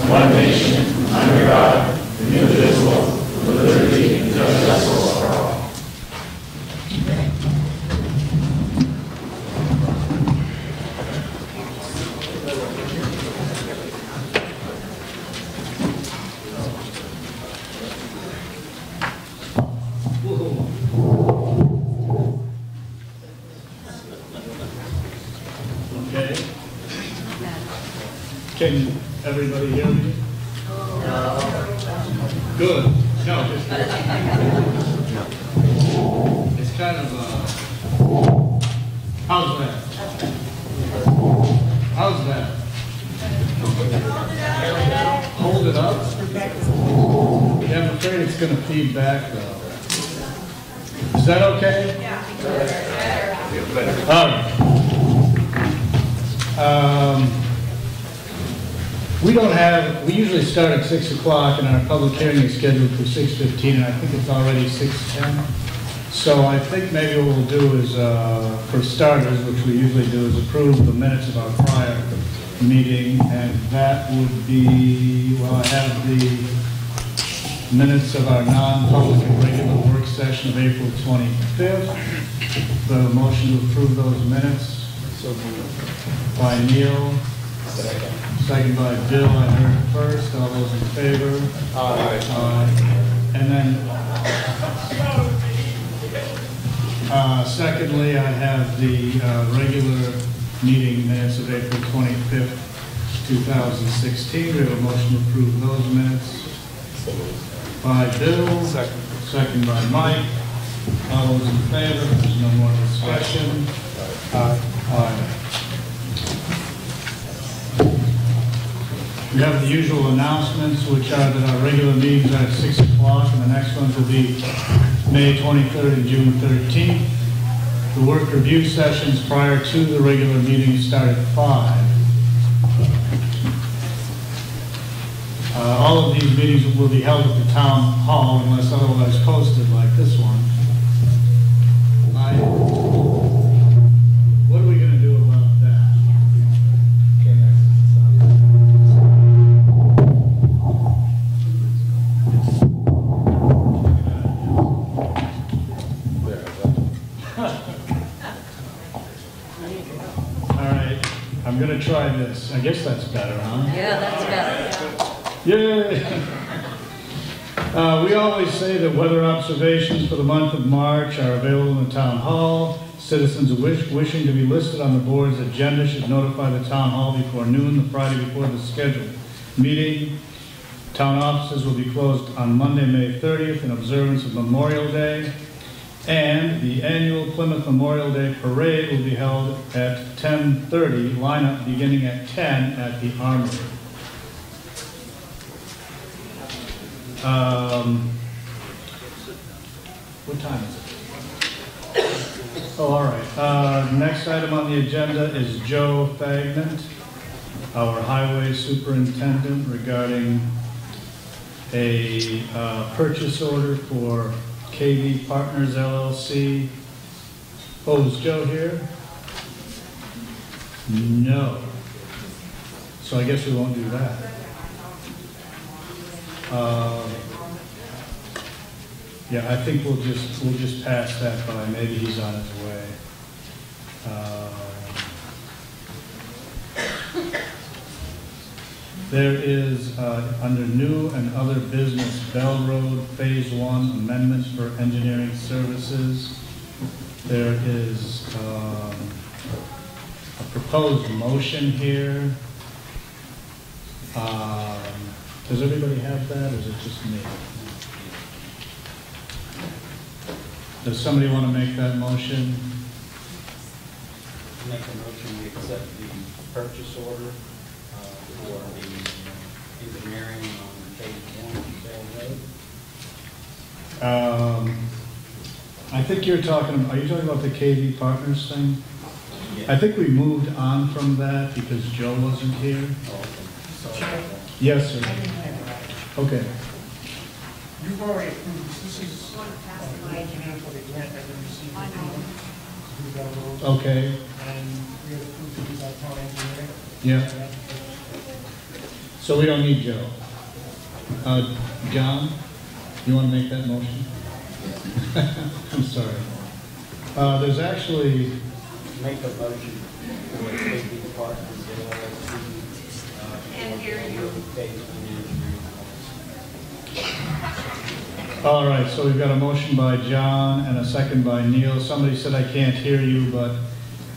One nation, under God, indivisible, with liberty and justice for all. Okay. Can everybody hear me? Good. No, just it's kind of how's that? How's that? Hold it up? Yeah, I'm afraid it's going to feed back though. Is that okay? Yeah. All right. We usually start at 6 o'clock and our public hearing is scheduled for 6:15 and I think it's already 6:10. So I think maybe what we'll do is, for starters, which we usually do, is approve the minutes of our prior meeting, and that would be, well, I have the minutes of our non-public and regular work session of April 25th. The motion to approve those minutes. So moved. By Neil. Second by Bill. I heard it first. All those in favor? Aye. Aye. And then, secondly, I have the regular meeting minutes of April 25th, 2016. We have a motion to approve those minutes. By Bill. Second. Second by Mike. All those in favor? There's no more discussion. Aye. Aye. We have the usual announcements, which are that our regular meetings are at 6 o'clock, and the next ones will be May 23rd and June 13th. The work review sessions prior to the regular meetings start at 5. All of these meetings will be held at the town hall unless otherwise posted, like this one. What are we going to do about that? I'm going to try this. I guess that's better, huh? Yeah, that's better. Yay! We always say that weather observations for the month of March are available in the town hall. Citizens wishing to be listed on the board's agenda should notify the town hall before noon the Friday before the scheduled meeting. Town offices will be closed on Monday, May 30th in observance of Memorial Day. And the annual Plymouth Memorial Day Parade will be held at 10:30, lineup beginning at 10 at the Armory. What time is it? Oh, all right. Next item on the agenda is Joe Fagment, our highway superintendent, regarding a purchase order for KV Partners LLC. Oh, is Joe here? No. So I guess we won't do that. Yeah, I think we'll just pass that by. Maybe he's on his way. There is, under new and other business, Bell Road Phase 1 amendments for engineering services. There is a proposed motion here. Does everybody have that, or is it just me? Does somebody want to make that motion? Make a motion to accept the purchase order for the engineering on phase 1 Bell Road. I think you're talking, are you talking about the KV Partners thing? Yeah. I think we moved on from that because Joe wasn't here. Yes, sir. Okay. You've already approved, this is engineering for the grant that we received. Okay. And we have approved to use our town engineering. Yeah. So we don't need Joe. John, you want to make that motion? I'm sorry. There's actually... Make a motion for the safety department And hear you. All right, so we've got a motion by John and a second by Neil. Somebody said I can't hear you, but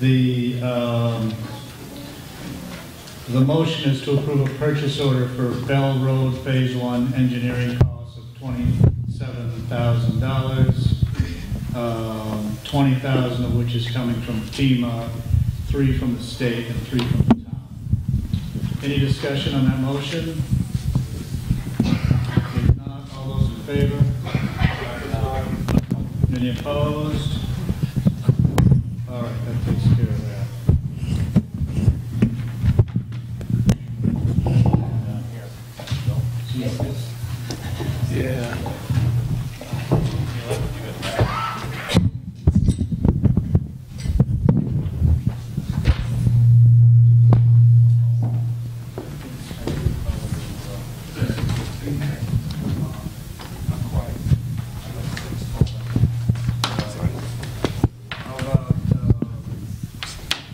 the motion is to approve a purchase order for Bell Road Phase 1 engineering costs of $27,000, 20,000 of which is coming from FEMA, 3 from the state, and 3 from the town. Any discussion on that motion? If not, all those in favor? Any opposed? All right, that takes care of that. Yeah. How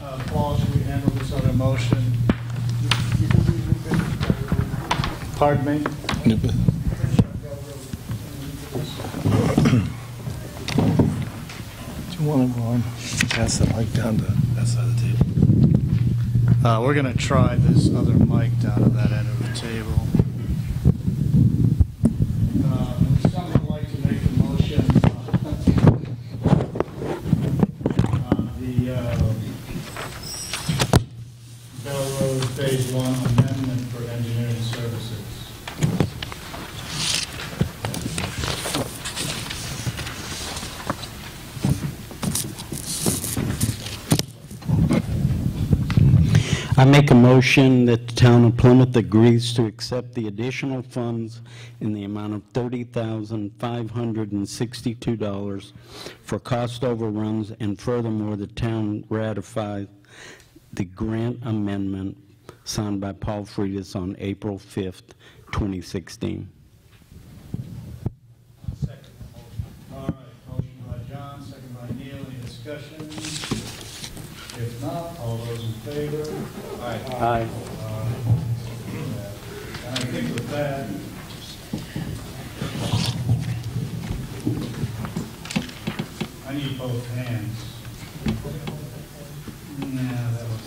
about, Paul, should we handle this other motion? Pardon me? Do you want to go on? Pass the mic down to that side of the table. We're going to try this other mic down to that end of the table. Would someone like to make a motion on the Bell Road Phase 1 amendment for engineering services? I make a motion that the Town of Plymouth agrees to accept the additional funds in the amount of $30,562 for cost overruns, and furthermore, the town ratifies the grant amendment signed by Paul Freitas on April 5th, 2016. Second. All right, motion by John, second by Neil. Any discussion? If not, all those in favor? Aye. Aye. And I think with that, I need both hands. Yeah, that was...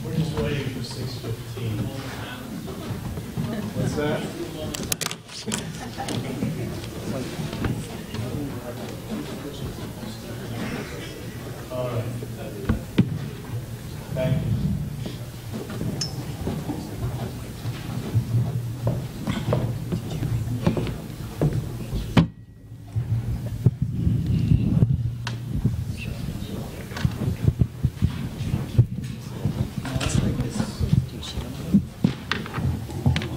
We're just waiting for 6:15. What's that? All right. Thank you.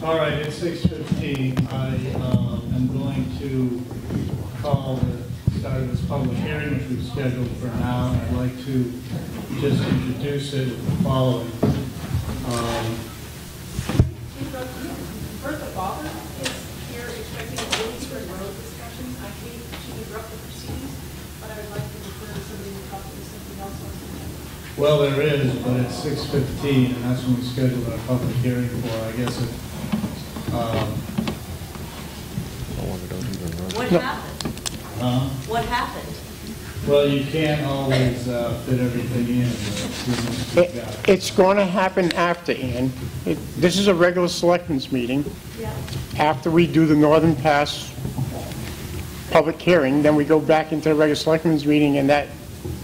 All right, it's 6:15. I am going to call the start of this public hearing, which we've scheduled for now. I'd like to just introduce it with the following. Bertha Bauer is here expecting a Williamsburg Road discussion. I hate to interrupt the proceedings, but I would like to refer to somebody who probably something else on the agenda. Well, there is, but it's 6:15, and that's when we scheduled our public hearing for. I guess it. What happened? What happened? Well, you can't always fit everything in. It's going to happen after, Ann. This is a regular selectmen's meeting. Yeah. After we do the Northern Pass public hearing, then we go back into the regular selectmen's meeting, and that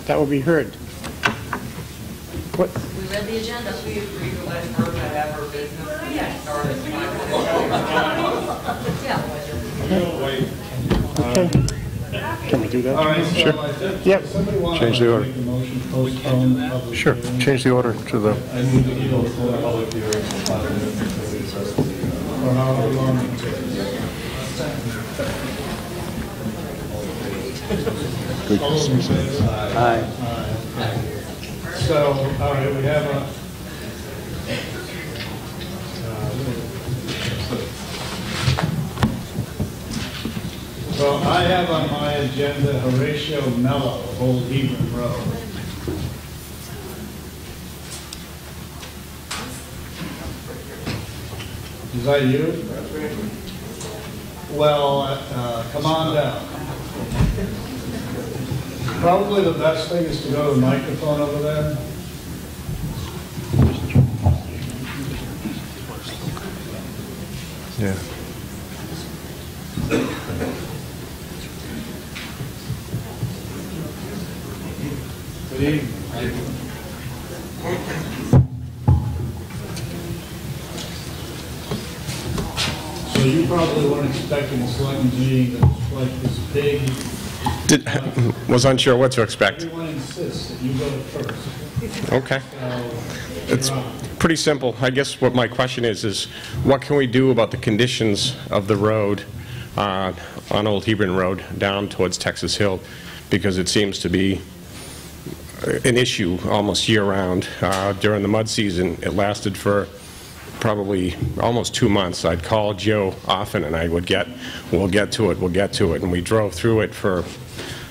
will be heard. What? We read the agenda. We agree to let her have her business start at 5 Yeah. Okay. Can we do that? All right, so I think Yep. somebody want Change to the order. make a motion, postpone the public Sure, hearing? change the order to the, I need to go to the public hearing. For however long it takes. All those in favor? Aye. So, all right, we have a, well, I have on my agenda Horatio Mello, Old Hebron Road. Is that you? Well, come on down. Probably the best thing is to go to the microphone over there. yeah. Good evening. So you probably weren't expecting a selectmen's meeting that was like this big. Was unsure what to expect. Everyone insists that you go first. Okay. So It's you're on. pretty simple. I guess what my question is what can we do about the conditions of the road on Old Hebron Road down towards Texas Hill? Because it seems to be an issue almost year-round. During the mud season, it lasted for probably almost 2 months. I'd call Joe often, and I would get, we'll get to it, and we drove through it for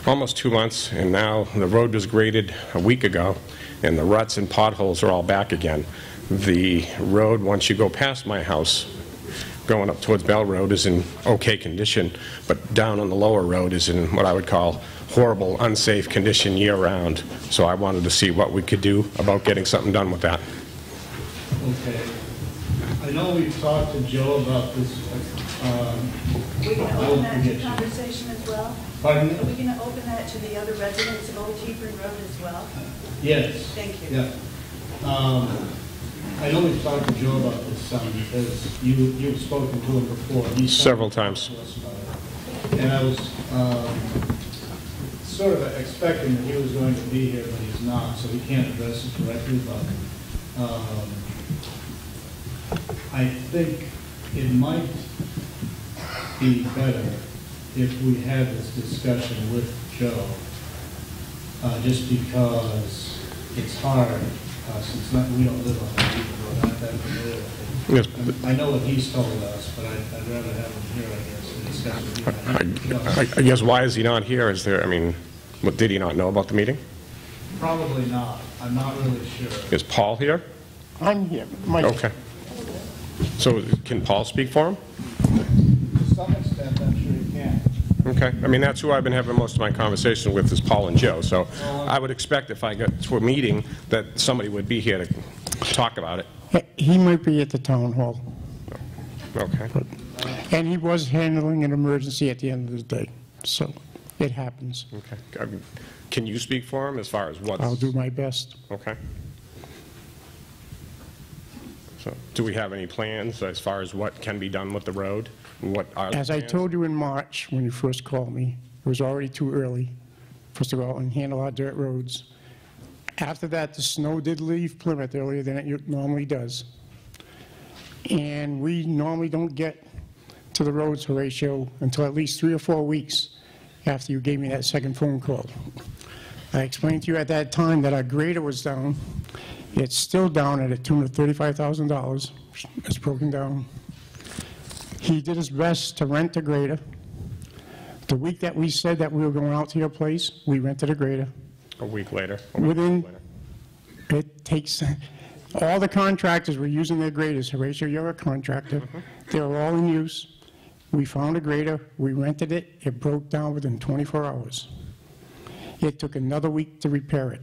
almost 2 months, and now the road was graded a week ago, and the ruts and potholes are all back again. The road, once you go past my house, going up towards Bell Road, is in okay condition, but down on the lower road is in what I would call horrible, unsafe condition year-round. So I wanted to see what we could do about getting something done with that. Okay. I know we've talked to Joe about this. We can I open won't that to forget you. conversation as well? Pardon? Are we going to open that to the other residents of Old Hebron Road as well? Yes. Thank you. Yeah. I know we've talked to Joe about this some because you've spoken to him before. He's Several times. to us about it. And I was sort of expecting that he was going to be here, but he's not, so he can't address it directly, but I think it might be better if we had this discussion with Joe, just because it's hard, since we don't live on that Hebron Road, not that familiar with it. Yes. I know what he's told us, but I'd rather have him here, I guess, to discuss with you. I guess why is he not here? Is there, I mean, what, did he not know about the meeting? Probably not. I'm not really sure. Is Paul here? I'm here. Mike. Okay. So can Paul speak for him? To some extent, I'm sure he can. Okay. I mean, that's who I've been having most of my conversation with is Paul and Joe. So I would expect if I got to a meeting that somebody would be here to talk about it. He might be at the town hall. Okay. And he was handling an emergency at the end of the day, so it happens. Okay. I mean, can you speak for him as far as what's... I'll do my best. Okay. So do we have any plans as far as what can be done with the road? What are the As I plans? told you in March, when you first called me, it was already too early for us to go out and handle our dirt roads. After that, the snow did leave Plymouth earlier than it normally does. And we normally don't get to the roads, Horatio, until at least 3 or 4 weeks after you gave me that second phone call. I explained to you at that time that our grader was down. It's still down at a tune of $35,000. It's broken down. He did his best to rent a grader. The week that we said that we were going out to your place, we rented a grader. A week later? Within, it takes, all the contractors were using their graders. Horatio, you're a contractor. They were all in use. We found a grader, we rented it, it broke down within 24 hours. It took another week to repair it.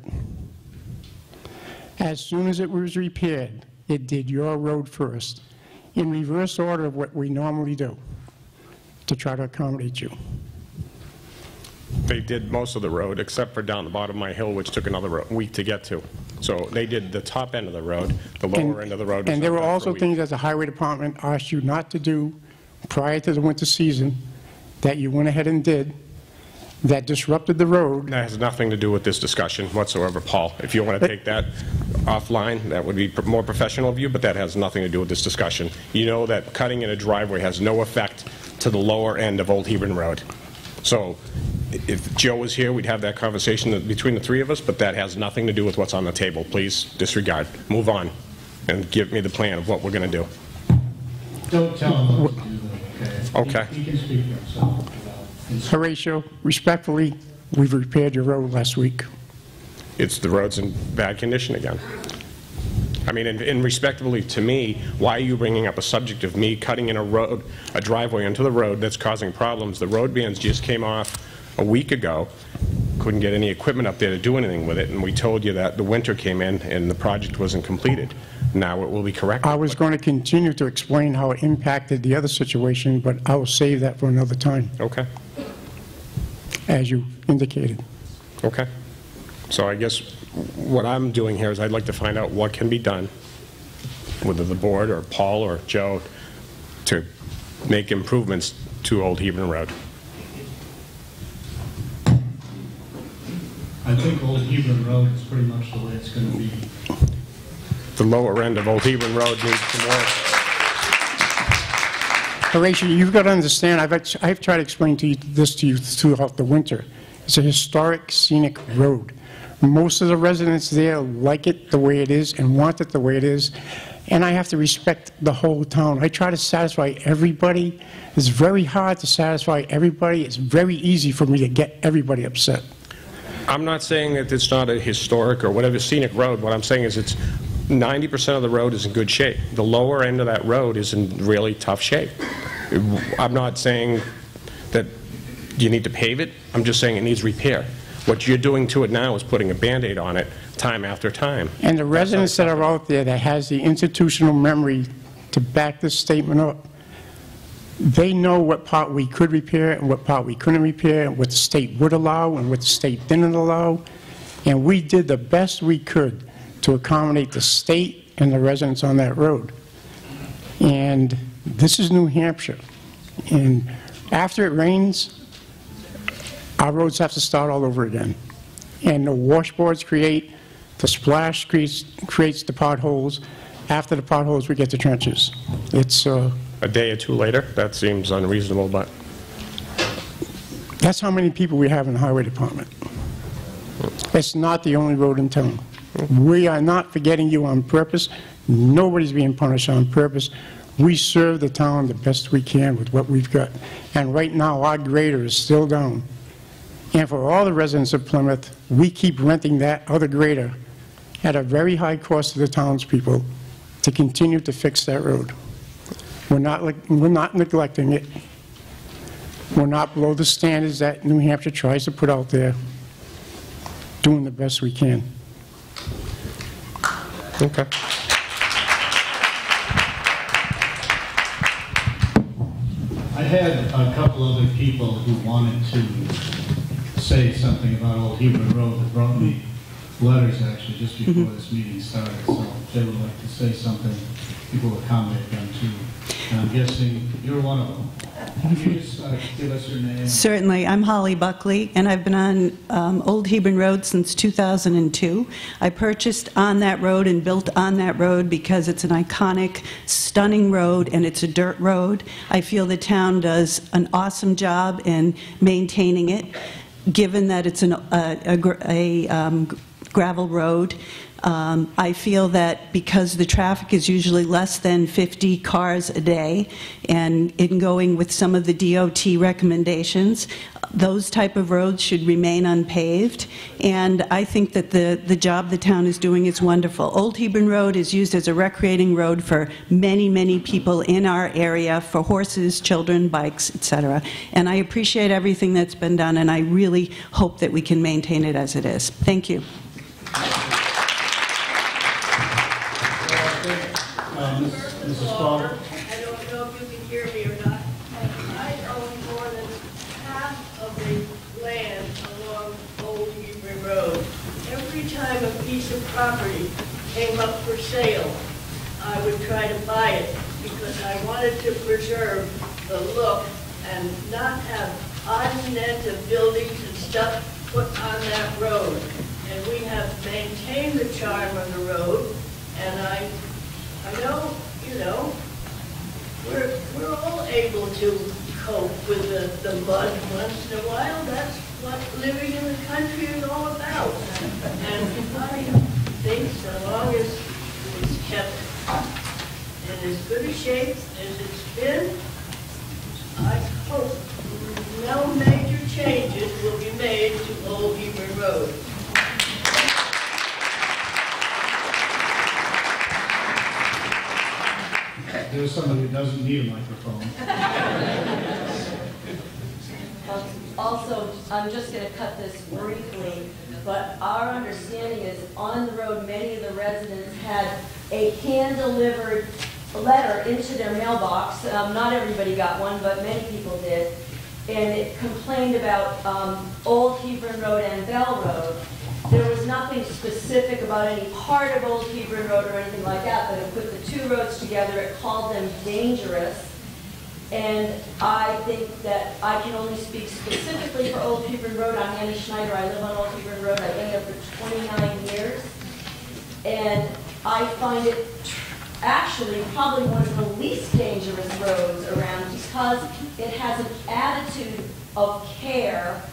As soon as it was repaired, it did your road first, in reverse order of what we normally do, to try to accommodate you. They did most of the road, except for down the bottom of my hill, which took another week to get to. So they did the top end of the road, the lower end of the road was And there not were done for a also week. things that the highway department asked you not to do prior to the winter season that you went ahead and did that disrupted the road. That has nothing to do with this discussion whatsoever, Paul. If you want to take that offline, that would be more professional of you, but that has nothing to do with this discussion. You know that cutting in a driveway has no effect to the lower end of Old Hebron Road. So if Joe was here, we'd have that conversation between the three of us, but that has nothing to do with what's on the table. Please disregard. Move on and give me the plan of what we're going to do. Don't tell him what to do, though, okay? Okay. He can speak for himself. Horatio, respectfully, we've repaired your road last week. It's the road's in bad condition again. I mean, and respectfully to me, why are you bringing up a subject of me cutting in a driveway into the road that's causing problems? The road bands just came off a week ago, couldn't get any equipment up there to do anything with it, and we told you that the winter came in and the project wasn't completed. Now it will be corrected. I was going to continue to explain how it impacted the other situation, but I will save that for another time, Okay, as you indicated. okay. So I guess what I'm doing here is I'd like to find out what can be done, whether the board or Paul or Joe, to make improvements to Old Hebron Road. I think Old Hebron Road is pretty much the way it's going to be. The lower end of Old Hebron Road needs some work. Horatio, you've got to understand, I've tried to explain this to you throughout the winter. It's a historic, scenic road. Most of the residents there like it the way it is and want it the way it is, and I have to respect the whole town. I try to satisfy everybody. It's very hard to satisfy everybody. It's very easy for me to get everybody upset. I'm not saying that it's not a historic or whatever scenic road. What I'm saying is it's 90% of the road is in good shape. The lower end of that road is in really tough shape. I'm not saying that you need to pave it. I'm just saying it needs repair. What you're doing to it now is putting a Band-Aid on it time after time. And the residents that are out there that has the institutional memory to back this statement up, they know what part we could repair and what part we couldn't repair, and what the state would allow and what the state didn't allow. And we did the best we could to accommodate the state and the residents on that road. And this is New Hampshire. And after it rains, our roads have to start all over again. And the washboards the splash creates the potholes. After the potholes, we get the trenches. It's A day or two later, that seems unreasonable, but that's how many people we have in the highway department. It's not the only road in town. We are not forgetting you on purpose. Nobody's being punished on purpose. We serve the town the best we can with what we've got. And right now, our grader is still down. And for all the residents of Plymouth, we keep renting that other grader at a very high cost to the townspeople to continue to fix that road. We're not neglecting it. We're not below the standards that New Hampshire tries to put out there. Doing the best we can. okay. I had a couple other people who wanted to say something about Old Hebron Road that brought me letters actually just before this meeting started, so if they would like to say something, people will accommodate them too. And I'm guessing you're one of them. Can you just give us your name? Certainly. I'm Holly Buckley, and I've been on Old Hebron Road since 2002. I purchased on that road and built on that road because it's an iconic, stunning road, and it's a dirt road. I feel the town does an awesome job in maintaining it, given that it's a gravel road. I feel that because the traffic is usually less than 50 cars a day, and in going with some of the DOT recommendations, those type of roads should remain unpaved. And I think that the job the town is doing is wonderful. Old Hebron Road is used as a recreating road for many, many people in our area, for horses, children, bikes, etc. And I appreciate everything that's been done, and I really hope that we can maintain it as it is. Thank you. Mrs. Spaulding? I don't know if you can hear me or not. I own more than half of the land along Old Hebron Road. Every every time a piece of property came up for sale, I would try to buy it because I wanted to preserve the look and not have odds of buildings and stuff put on that road. And we have maintained the charm of the road, and I know, you know, we're all able to cope with the mud once in a while. That's what living in the country is all about. And I think so long as it's kept in as good a shape as it's been, I hope no major changes will be made to Old Hebron Road. There's somebody who doesn't need a microphone. Also, I'm just going to cut this briefly, but our understanding is on the road, many of the residents had a hand-delivered letter into their mailbox. Not everybody got one, but many people did. And it complained about Old Hebron Road and Bell Road. There was nothing specific about any part of Old Hebron Road or anything like that, but it put the two roads together. It called them dangerous. And I think that I can only speak specifically for Old Hebron Road. I'm Annie Schneider. I live on Old Hebron Road. I've been there for 29 years. And I find it actually probably one of the least dangerous roads around because it has an attitude of care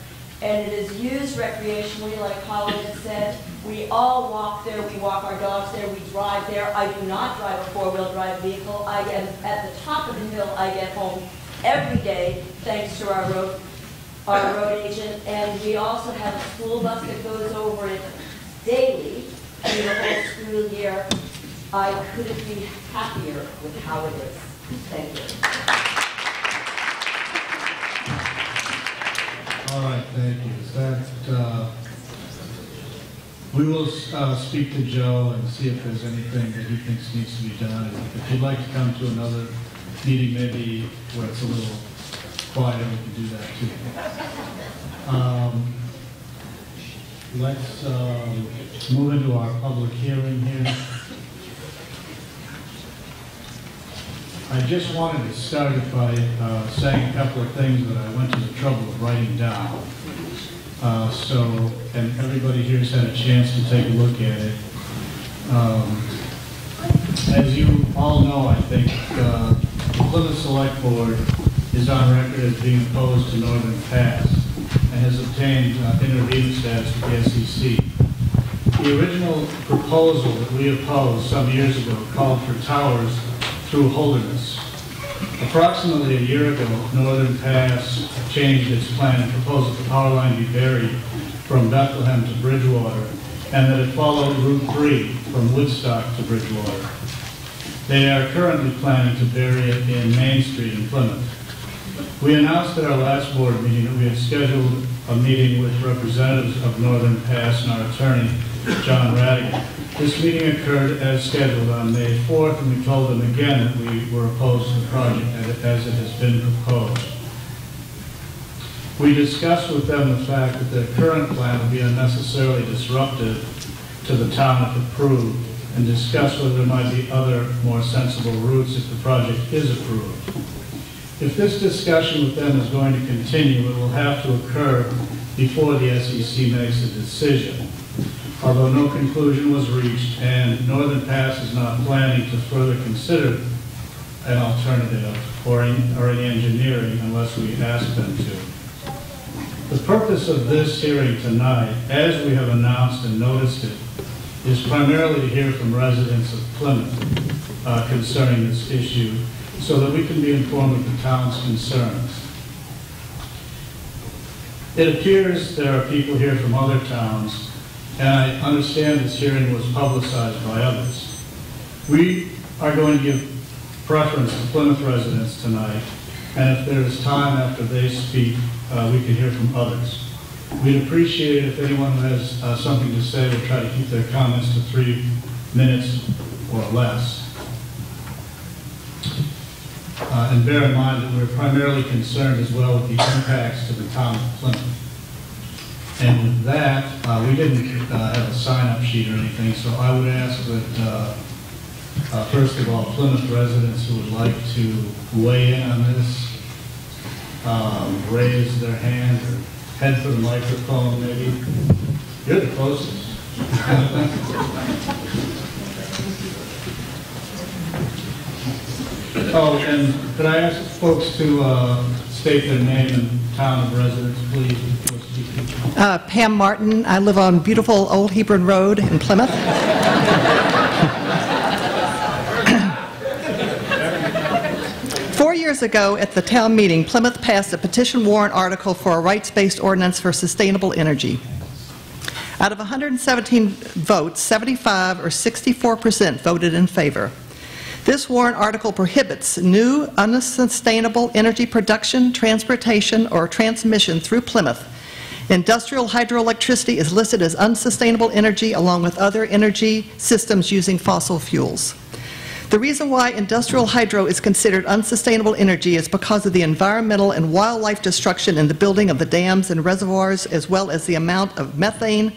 and it is used recreationally, like Holly had said. We all walk there, we walk our dogs there, we drive there. I do not drive a four-wheel drive vehicle. I get at the top of the hill, I get home every day thanks to our road agent. And we also have a school bus that goes over it daily through the whole school year. I couldn't be happier with how it is. Thank you. All right, thank you. We will speak to Joe and see if there's anything that he thinks needs to be done. If you'd like to come to another meeting, maybe where it's a little quieter, we can do that too. Let's move into our public hearing here. I just wanted to start it by saying a couple of things that I went to the trouble of writing down. And everybody here's had a chance to take a look at it. As you all know, I think, the Plymouth Selectboard is on record as being opposed to Northern Pass and has obtained intervener status with the SEC. The original proposal that we opposed some years ago called for towers through Holderness. Approximately a year ago, Northern Pass changed its plan and proposed that the power line be buried from Bethlehem to Bridgewater and that it followed Route 3 from Woodstock to Bridgewater. They are currently planning to bury it in Main Street in Plymouth. We announced at our last board meeting that we had scheduled a meeting with representatives of Northern Pass and our attorney, John Radigan. This meeting occurred as scheduled on May 4th, and we told them again that we were opposed to the project as it has been proposed. We discussed with them the fact that their current plan would be unnecessarily disruptive to the town if approved, and discussed whether there might be other more sensible routes if the project is approved. If this discussion with them is going to continue, it will have to occur before the SEC makes a decision. Although no conclusion was reached and Northern Pass is not planning to further consider an alternative or any engineering unless we ask them to. The purpose of this hearing tonight, as we have announced and noticed it, is primarily to hear from residents of Plymouth concerning this issue so that we can be informed of the town's concerns. It appears there are people here from other towns, and I understand this hearing was publicized by others. We are going to give preference to Plymouth residents tonight, and if there is time after they speak, we can hear from others. We'd appreciate it if anyone who has something to say would try to keep their comments to 3 minutes or less. And bear in mind that we're primarily concerned as well with the impacts to the town of Plymouth. And with that, we didn't have a sign-up sheet or anything, so I would ask that, first of all, Plymouth residents who would like to weigh in on this, raise their hand or head for the microphone, maybe. You're the closest. Oh, and could I ask folks to state their name and town of residence, please? Pam Martin. I live on beautiful Old Hebron Road in Plymouth. 4 years ago at the town meeting, Plymouth passed a petition warrant article for a rights-based ordinance for sustainable energy. Out of 117 votes, 75 or 64% voted in favor. This warrant article prohibits new unsustainable energy production, transportation, or transmission through Plymouth. Industrial hydroelectricity is listed as unsustainable energy along with other energy systems using fossil fuels. The reason why industrial hydro is considered unsustainable energy is because of the environmental and wildlife destruction in the building of the dams and reservoirs, as well as the amount of methane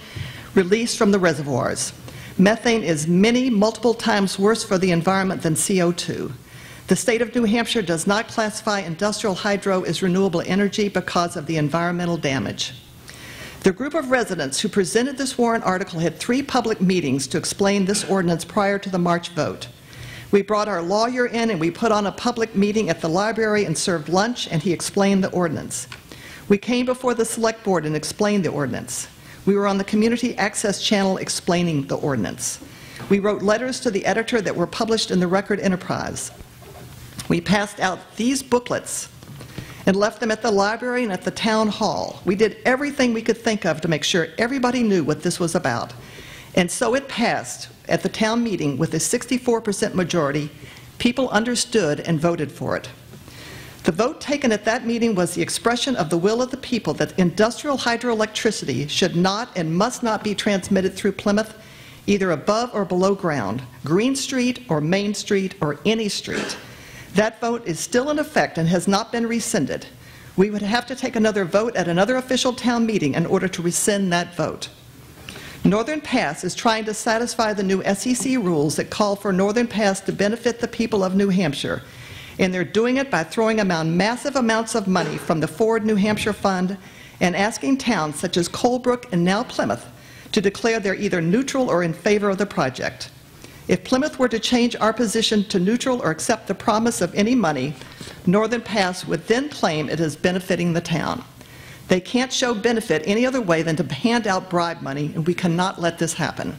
released from the reservoirs. Methane is multiple times worse for the environment than CO2. The state of New Hampshire does not classify industrial hydro as renewable energy because of the environmental damage. The group of residents who presented this warrant article had 3 public meetings to explain this ordinance prior to the March vote. We brought our lawyer in and we put on a public meeting at the library and served lunch, and he explained the ordinance. We came before the Select Board and explained the ordinance. We were on the Community Access Channel explaining the ordinance. We wrote letters to the editor that were published in the Record Enterprise. We passed out these booklets and left them at the library and at the town hall. We did everything we could think of to make sure everybody knew what this was about. And so it passed at the town meeting with a 64% majority. People understood and voted for it. The vote taken at that meeting was the expression of the will of the people that industrial hydroelectricity should not and must not be transmitted through Plymouth, either above or below ground, Green Street or Main Street or any street. That vote is still in effect and has not been rescinded. We would have to take another vote at another official town meeting in order to rescind that vote. Northern Pass is trying to satisfy the new SEC rules that call for Northern Pass to benefit the people of New Hampshire. And they're doing it by throwing around massive amounts of money from the Forward New Hampshire Fund and asking towns such as Colebrook and now Plymouth to declare they're either neutral or in favor of the project. If Plymouth were to change our position to neutral or accept the promise of any money, Northern Pass would then claim it is benefiting the town. They can't show benefit any other way than to hand out bribe money, and we cannot let this happen.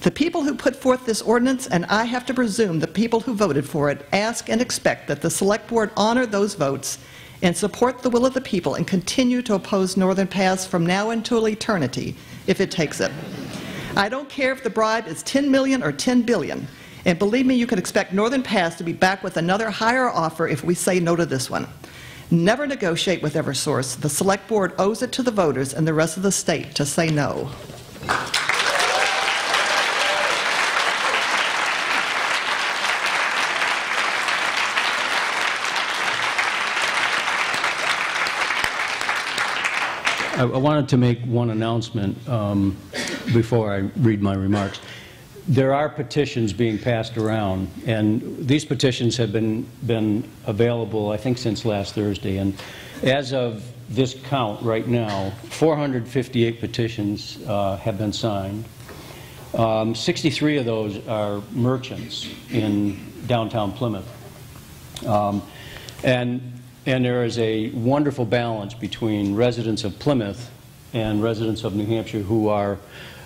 The people who put forth this ordinance, and I have to presume the people who voted for it, ask and expect that the Select Board honor those votes and support the will of the people and continue to oppose Northern Pass from now until eternity, if it takes it. I don't care if the bribe is $10 million or $10 billion, and believe me, you can expect Northern Pass to be back with another higher offer if we say no to this one. Never negotiate with Eversource. The Select Board owes it to the voters and the rest of the state to say no. I wanted to make one announcement before I read my remarks. There are petitions being passed around, and these petitions have been available, I think, since last Thursday. And as of this count right now, 458 petitions have been signed. 63 of those are merchants in downtown Plymouth. And there is a wonderful balance between residents of Plymouth and residents of New Hampshire who are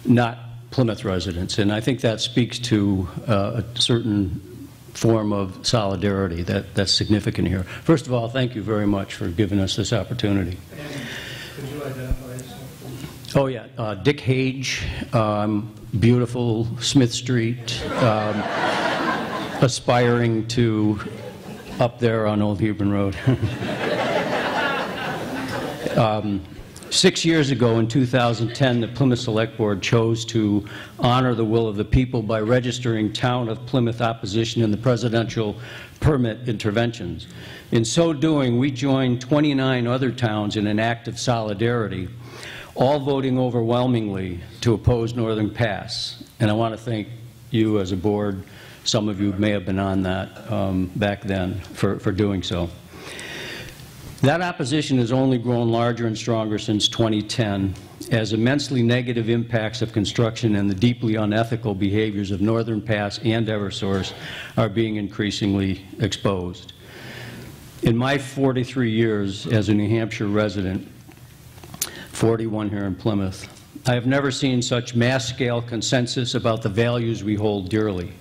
not Plymouth residents. And I think that speaks to a certain form of solidarity that's significant here. First of all, thank you very much for giving us this opportunity. Could you identify yourself? Oh, yeah. Dick Hage, beautiful Smith Street, aspiring to up there on Old Hebron Road. 6 years ago, in 2010, the Plymouth Select Board chose to honor the will of the people by registering Town of Plymouth opposition in the presidential permit interventions. In so doing, we joined 29 other towns in an act of solidarity. all voting overwhelmingly to oppose Northern Pass. And I want to thank you as a board. Some of you may have been on that back then for doing so. That opposition has only grown larger and stronger since 2010, as immensely negative impacts of construction and the deeply unethical behaviors of Northern Pass and Eversource are being increasingly exposed. In my 43 years as a New Hampshire resident, 41 here in Plymouth, I have never seen such mass-scale consensus about the values we hold dearly.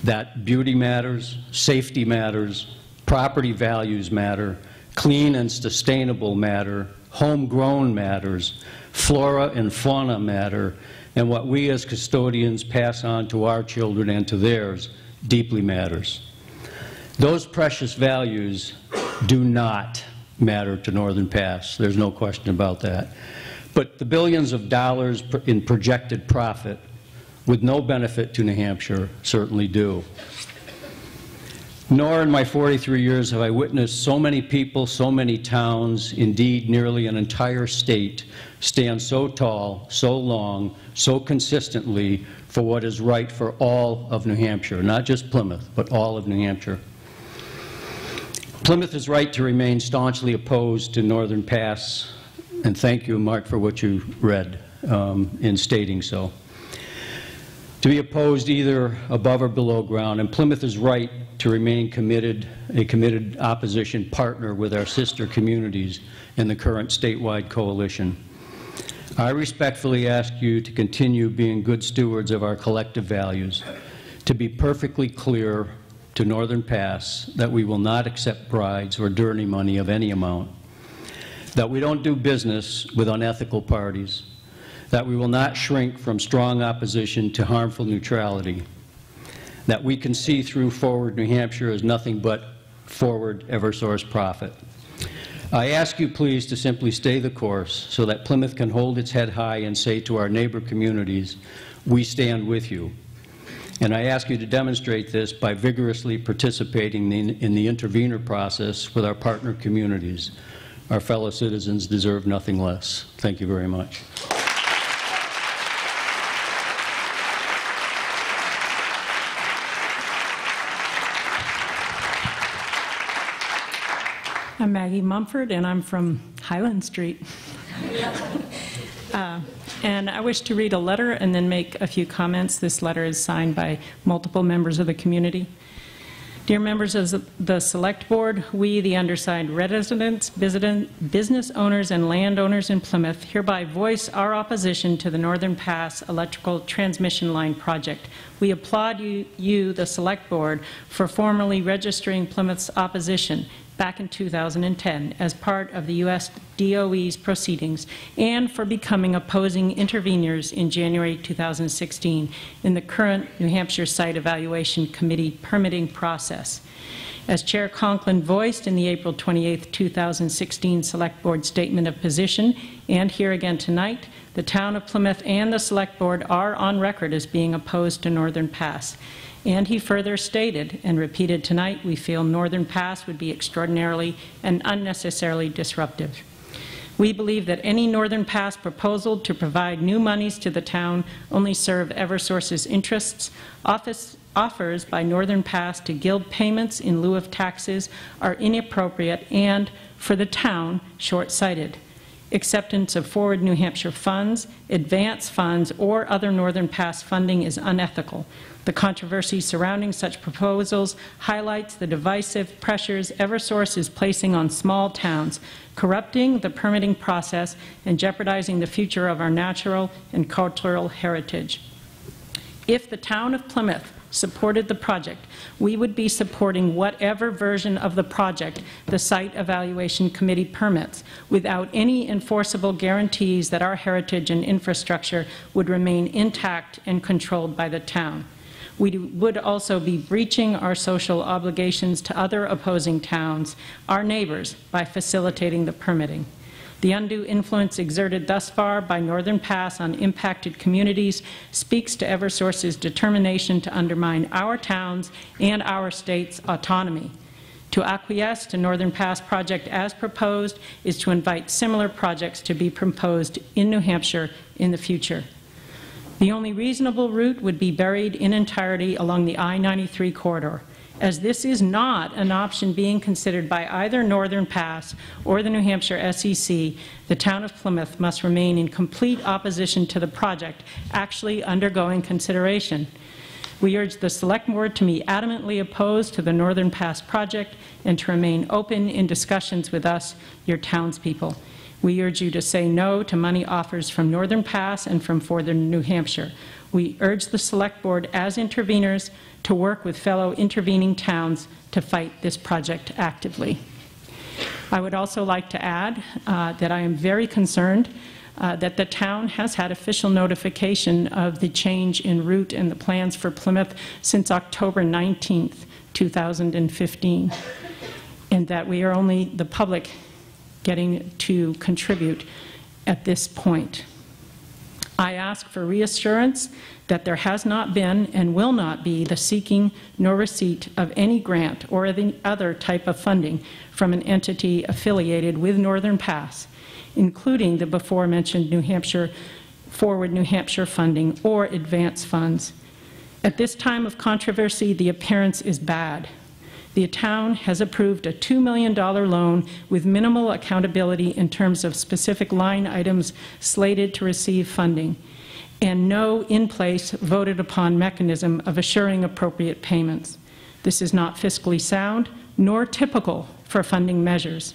That beauty matters, safety matters, property values matter, clean and sustainable matter, homegrown matters, flora and fauna matter, and what we as custodians pass on to our children and to theirs deeply matters. Those precious values do not matter to Northern Pass. There's no question about that. But the billions of dollars in projected profit with no benefit to New Hampshire certainly do. Nor in my 43 years have I witnessed so many people, so many towns, indeed nearly an entire state, stand so tall, so long, so consistently for what is right for all of New Hampshire, not just Plymouth, but all of New Hampshire. Plymouth is right to remain staunchly opposed to Northern Pass, and thank you, Mark, for what you read in stating so. To be opposed either above or below ground, and Plymouth is right to remain a committed opposition partner with our sister communities in the current statewide coalition. I respectfully ask you to continue being good stewards of our collective values, to be perfectly clear to Northern Pass that we will not accept bribes or dirty money of any amount, that we don't do business with unethical parties, that we will not shrink from strong opposition to harmful neutrality, that we can see through Forward New Hampshire as nothing but forward Eversource profit. I ask you please to simply stay the course so that Plymouth can hold its head high and say to our neighbor communities, we stand with you. And I ask you to demonstrate this by vigorously participating in the intervener process with our partner communities. Our fellow citizens deserve nothing less. Thank you very much. I'm Maggie Mumford, and I'm from Highland Street. And I wish to read a letter and then make a few comments. This letter is signed by multiple members of the community. Dear members of the Select Board, we, the undersigned residents, business owners, and landowners in Plymouth, hereby voice our opposition to the Northern Pass electrical transmission line project. We applaud you, the Select Board, for formally registering Plymouth's opposition back in 2010 as part of the U.S. DOE's proceedings, and for becoming opposing interveners in January 2016 in the current New Hampshire Site Evaluation Committee permitting process. As Chair Conklin voiced in the April 28, 2016 Select Board Statement of Position, and here again tonight, the Town of Plymouth and the Select Board are on record as being opposed to Northern Pass. And he further stated and repeated tonight, we feel Northern Pass would be extraordinarily and unnecessarily disruptive. We believe that any Northern Pass proposal to provide new monies to the town only serve Eversource's interests. Offers by Northern Pass to gild payments in lieu of taxes are inappropriate and, for the town, short-sighted. Acceptance of Forward New Hampshire funds, advance funds, or other Northern Pass funding is unethical. The controversy surrounding such proposals highlights the divisive pressures Eversource is placing on small towns, corrupting the permitting process and jeopardizing the future of our natural and cultural heritage. If the Town of Plymouth supported the project, we would be supporting whatever version of the project the Site Evaluation Committee permits, without any enforceable guarantees that our heritage and infrastructure would remain intact and controlled by the town. We would also be breaching our social obligations to other opposing towns, our neighbors, by facilitating the permitting. The undue influence exerted thus far by Northern Pass on impacted communities speaks to Eversource's determination to undermine our towns and our state's autonomy. To acquiesce to Northern Pass project as proposed is to invite similar projects to be proposed in New Hampshire in the future. The only reasonable route would be buried in entirety along the I-93 corridor. As this is not an option being considered by either Northern Pass or the New Hampshire SEC, the Town of Plymouth must remain in complete opposition to the project actually undergoing consideration. We urge the Selectboard to be adamantly opposed to the Northern Pass project and to remain open in discussions with us, your townspeople. We urge you to say no to money offers from Northern Pass and from Northern New Hampshire. We urge the Selectboard as interveners to work with fellow intervening towns to fight this project actively. I would also like to add that I am very concerned that the town has had official notification of the change in route and the plans for Plymouth since October 19th, 2015, and that we are only the public getting to contribute at this point. I ask for reassurance that there has not been and will not be the seeking nor receipt of any grant or any other type of funding from an entity affiliated with Northern Pass, including the before-mentioned New Hampshire Forward New Hampshire funding or advance funds. At this time of controversy, the appearance is bad. The town has approved a $2 million loan with minimal accountability in terms of specific line items slated to receive funding, and no in-place voted upon mechanism of assuring appropriate payments. This is not fiscally sound nor typical for funding measures.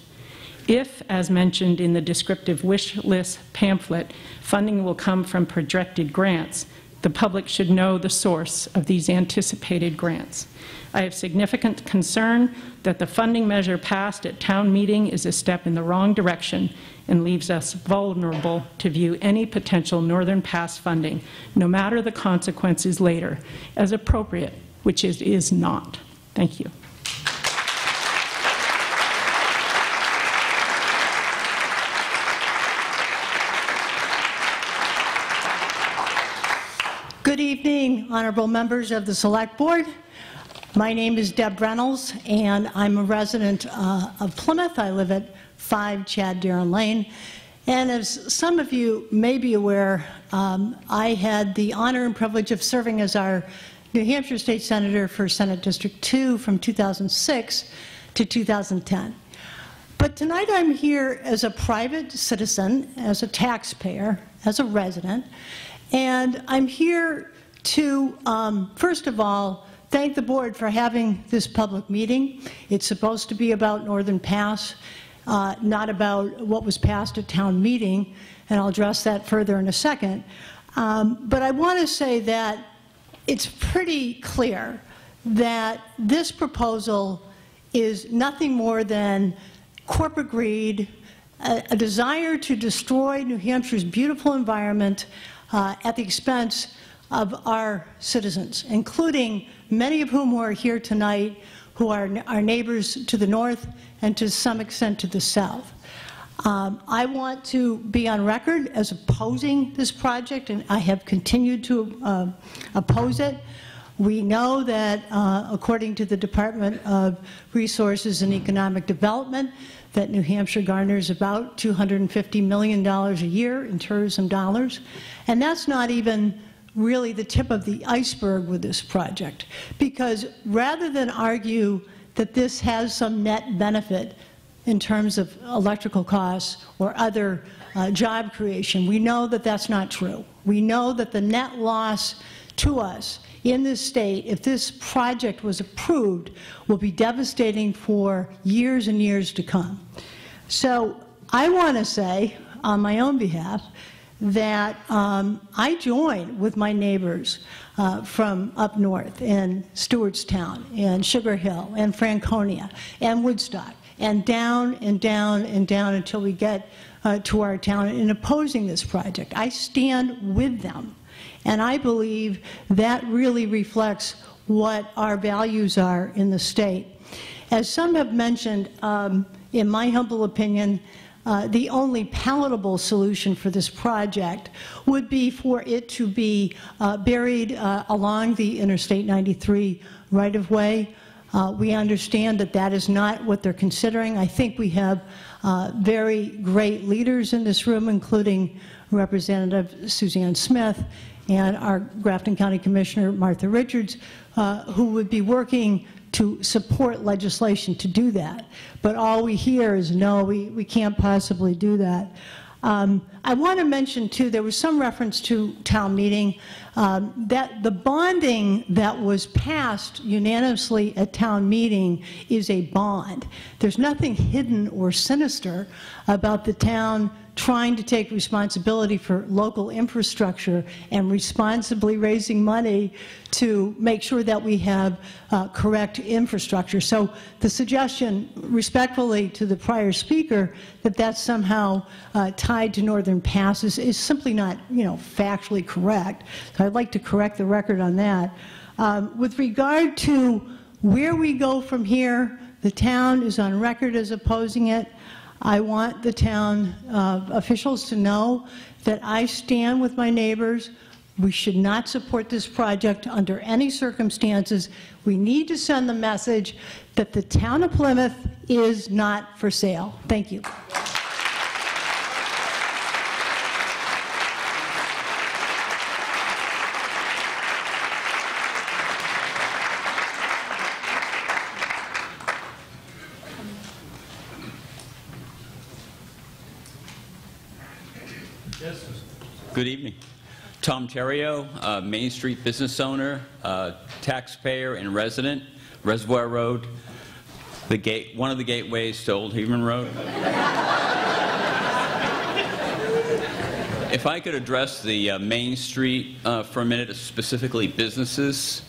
If, as mentioned in the descriptive wish list pamphlet, funding will come from projected grants, the public should know the source of these anticipated grants. I have significant concern that the funding measure passed at town meeting is a step in the wrong direction and leaves us vulnerable to view any potential Northern Pass funding, no matter the consequences later, as appropriate, which it is not. Thank you. Good evening, honorable members of the Select Board. My name is Deb Reynolds, and I'm a resident of Plymouth. I live at 5 Chad Darren Lane. And as some of you may be aware, I had the honor and privilege of serving as our New Hampshire State Senator for Senate District 2 from 2006 to 2010. But tonight I'm here as a private citizen, as a taxpayer, as a resident, and I'm here to, first of all, thank the board for having this public meeting. It's supposed to be about Northern Pass, not about what was passed at town meeting, and I'll address that further in a second. But I want to say that it's pretty clear that this proposal is nothing more than corporate greed, a desire to destroy New Hampshire's beautiful environment at the expense of our citizens, including many of whom are here tonight, who are our neighbors to the north and to some extent to the south. I want to be on record as opposing this project, and I have continued to oppose it. We know that, according to the Department of Resources and Economic Development, that New Hampshire garners about $250 million a year in tourism dollars, and that's not even really the tip of the iceberg with this project, because rather than argue that this has some net benefit in terms of electrical costs or other job creation, we know that that's not true. We know that the net loss to us in this state, if this project was approved, will be devastating for years and years to come. So I want to say, on my own behalf, that I join with my neighbors from up north in Stewartstown and Sugar Hill and Franconia and Woodstock and down and down and down until we get to our town in opposing this project. I stand with them, and I believe that really reflects what our values are in the state. As some have mentioned, in my humble opinion, the only palatable solution for this project would be for it to be buried along the Interstate 93 right-of-way. We understand that that is not what they're considering. I think we have very great leaders in this room, including Representative Suzanne Smith and our Grafton County Commissioner Martha Richards, who would be working to support legislation to do that. But all we hear is, no, we can't possibly do that. I want to mention, too, there was some reference to town meeting, that the bonding that was passed unanimously at town meeting is a bond. There's nothing hidden or sinister about the town trying to take responsibility for local infrastructure and responsibly raising money to make sure that we have correct infrastructure. So the suggestion, respectfully to the prior speaker, that that's somehow tied to Northern Passes is simply not, factually correct. So I'd like to correct the record on that. With regard to where we go from here, the town is on record as opposing it. I want the town officials to know that I stand with my neighbors. We should not support this project under any circumstances. We need to send the message that the town of Plymouth is not for sale. Thank you. Good evening. Tom Terrio, Main Street business owner, taxpayer and resident, Reservoir Road, one of the gateways to Old Hebron Road. If I could address the Main Street for a minute, specifically businesses.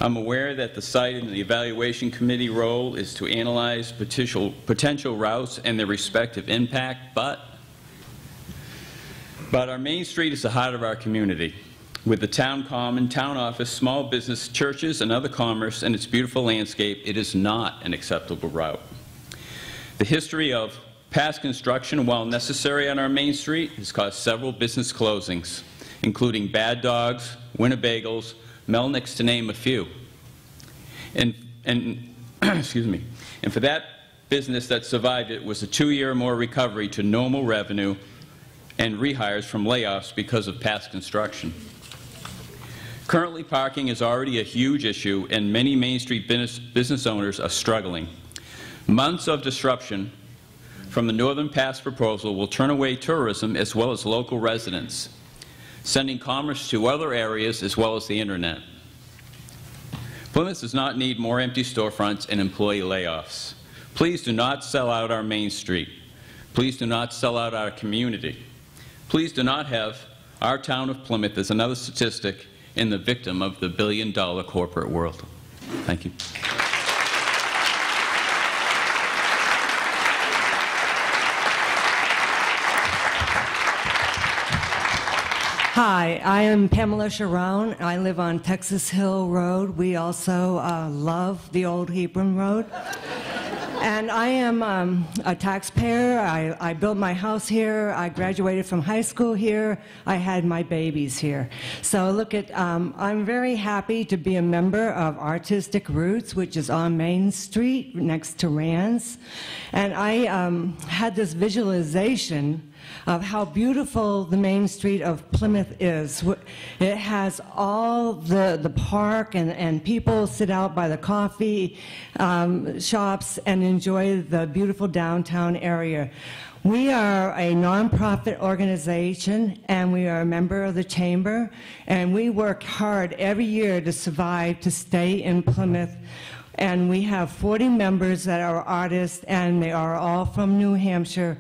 I'm aware that the site and the evaluation committee role is to analyze potential routes and their respective impact, but our Main Street is the heart of our community. With the town common, town office, small business, churches, and other commerce, and its beautiful landscape, it is not an acceptable route. The history of past construction, while necessary on our Main Street, has caused several business closings, including Bad Dogs, Winnebagels, Melnick's, to name a few. And excuse me. And for that business that survived it was a 2-year or more recovery to normal revenue and rehires from layoffs because of past construction. Currently, parking is already a huge issue, and many Main Street business owners are struggling. Months of disruption from the Northern Pass proposal will turn away tourism as well as local residents, sending commerce to other areas as well as the internet. Plymouth does not need more empty storefronts and employee layoffs. Please do not sell out our Main Street. Please do not sell out our community. Please do not have our town of Plymouth as another statistic in the victim of the billion-dollar corporate world. Thank you. Hi, I am Pamela Sharon. I live on Texas Hill Road. We also love the Old Hebron Road. And I am a taxpayer. I built my house here. I graduated from high school here. I had my babies here. So look at, I'm very happy to be a member of Artistic Roots, which is on Main Street next to Rand's. And I had this visualization of how beautiful the Main Street of Plymouth is. It has all the park, and people sit out by the coffee shops and enjoy the beautiful downtown area. We are a nonprofit organization, and we are a member of the chamber, and we work hard every year to survive, to stay in Plymouth. And we have 40 members that are artists, and they are all from New Hampshire,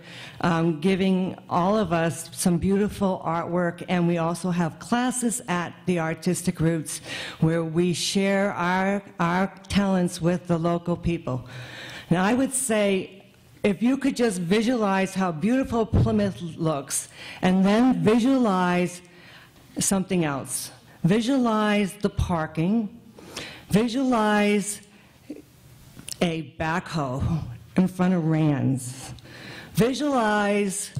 giving all of us some beautiful artwork. And we also have classes at the Artistic Roots where we share our talents with the local people. Now, I would say, if you could just visualize how beautiful Plymouth looks, and then visualize something else. Visualize the parking. Visualize a backhoe in front of Rand's. Visualize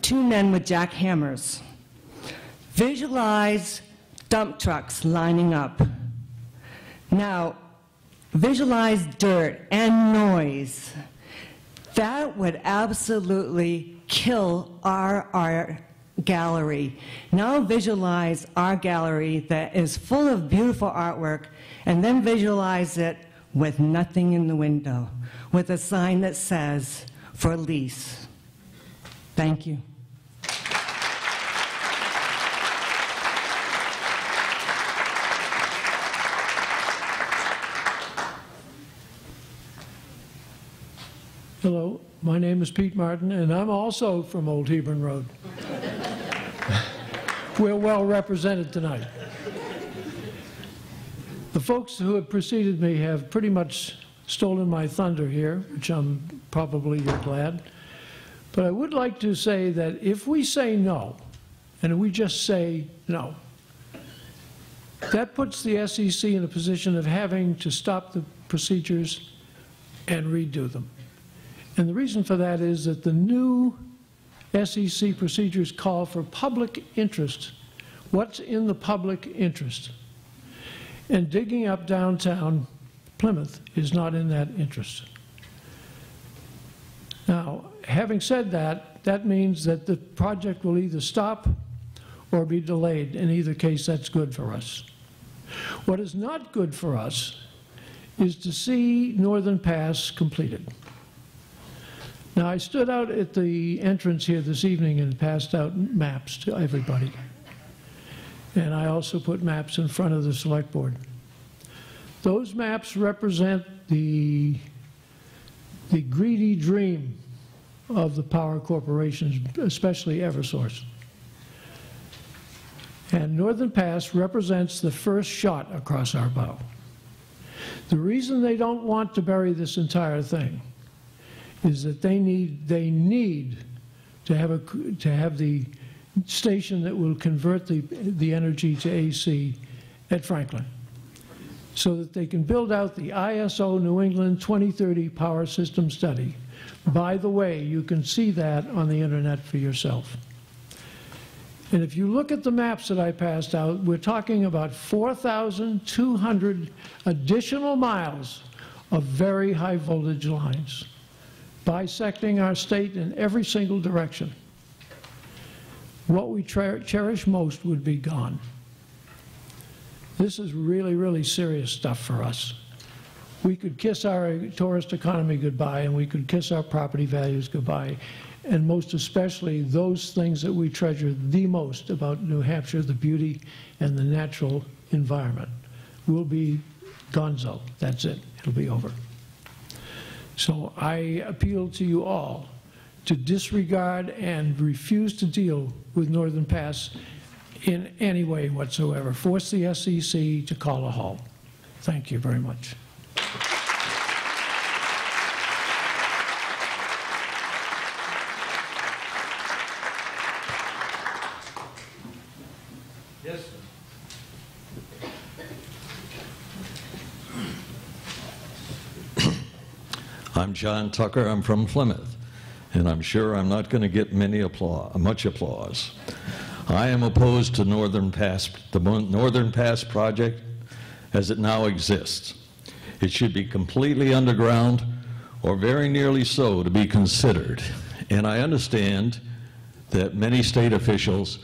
2 men with jackhammers. Visualize dump trucks lining up. Now, Visualize dirt and noise. That would absolutely kill our art gallery. Now visualize our gallery that is full of beautiful artwork, and then visualize it with nothing in the window, with a sign that says, "For lease." Thank you. Hello, my name is Pete Martin, and I'm also from Old Hebron Road. We're well represented tonight. The folks who have preceded me have pretty much stolen my thunder here, which I'm probably glad. But I would like to say that if we say no, and we just say no, that puts the SEC in a position of having to stop the procedures and redo them. And the reason for that is that the new SEC procedures call for public interest. What's in the public interest? And digging up downtown Plymouth is not in that interest. Now, having said that, that means that the project will either stop or be delayed. In either case, that's good for us. What is not good for us is to see Northern Pass completed. Now, I stood out at the entrance here this evening and passed out maps to everybody. And I also put maps in front of the select board. Those maps represent the greedy dream of the power corporations, especially Eversource. And Northern Pass represents the first shot across our bow. The reason they don't want to bury this entire thing is that they need to have the station that will convert the energy to AC at Franklin, so that they can build out the ISO New England 2030 power system study. By the way, you can see that on the internet for yourself. And if you look at the maps that I passed out, we're talking about 4,200 additional miles of very high voltage lines, bisecting our state in every single direction. What we cherish most would be gone. This is really, really serious stuff for us. We could kiss our tourist economy goodbye, and we could kiss our property values goodbye, and most especially those things that we treasure the most about New Hampshire, the beauty and the natural environment, will be gonzo. That's it. It'll be over. So I appeal to you all to disregard and refuse to deal with Northern Pass in any way whatsoever. Force the SEC to call a halt. Thank you very much. Yes, I'm John Tucker. I'm from Plymouth, and I'm sure I'm not going to get much applause. I am opposed to Northern Pass, the Northern Pass project as it now exists. It should be completely underground, or very nearly so, to be considered. And I understand that many state officials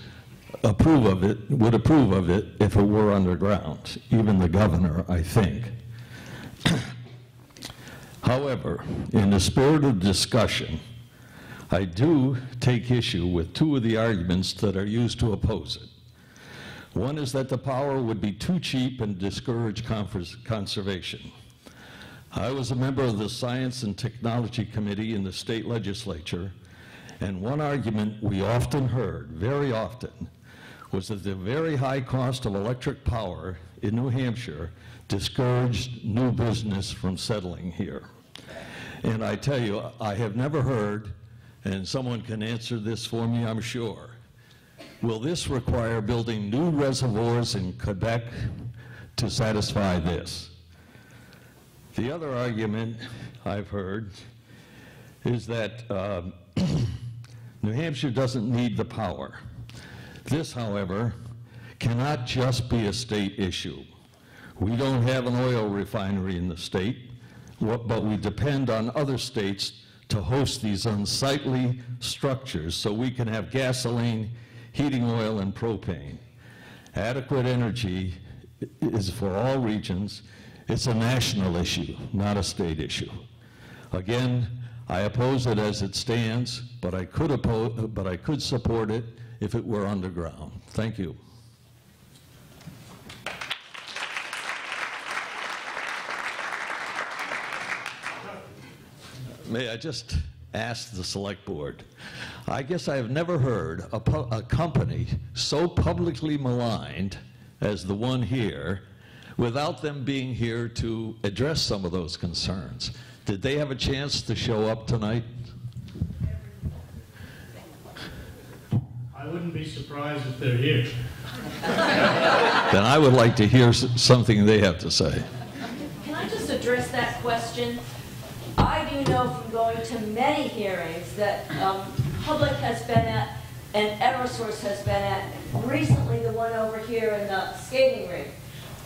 would approve of it if it were underground, even the governor, I think. However, in the spirit of discussion, I do take issue with two of the arguments that are used to oppose it. One is that the power would be too cheap and discourage conservation. I was a member of the Science and Technology Committee in the state legislature, and one argument we often heard, very often, was that the very high cost of electric power in New Hampshire discouraged new business from settling here. And I tell you, I have never heard, and someone can answer this for me, I'm sure, will this require building new reservoirs in Quebec to satisfy this? The other argument I've heard is that New Hampshire doesn't need the power. This, however, cannot just be a state issue. We don't have an oil refinery in the state, but we depend on other states to host these unsightly structures so we can have gasoline, heating oil, and propane. Adequate energy is for all regions. It's a national issue, not a state issue. Again, I oppose it as it stands, but I could support it if it were underground. Thank you. May I just ask the Select Board? I guess I have never heard a company so publicly maligned as the one here without them being here to address some of those concerns. Did they have a chance to show up tonight? I wouldn't be surprised if they're here. Then I would like to hear something they have to say. Can I just address that question? I do know from going to many hearings that public has been at and Eversource has been at, recently the one over here in the skating rink,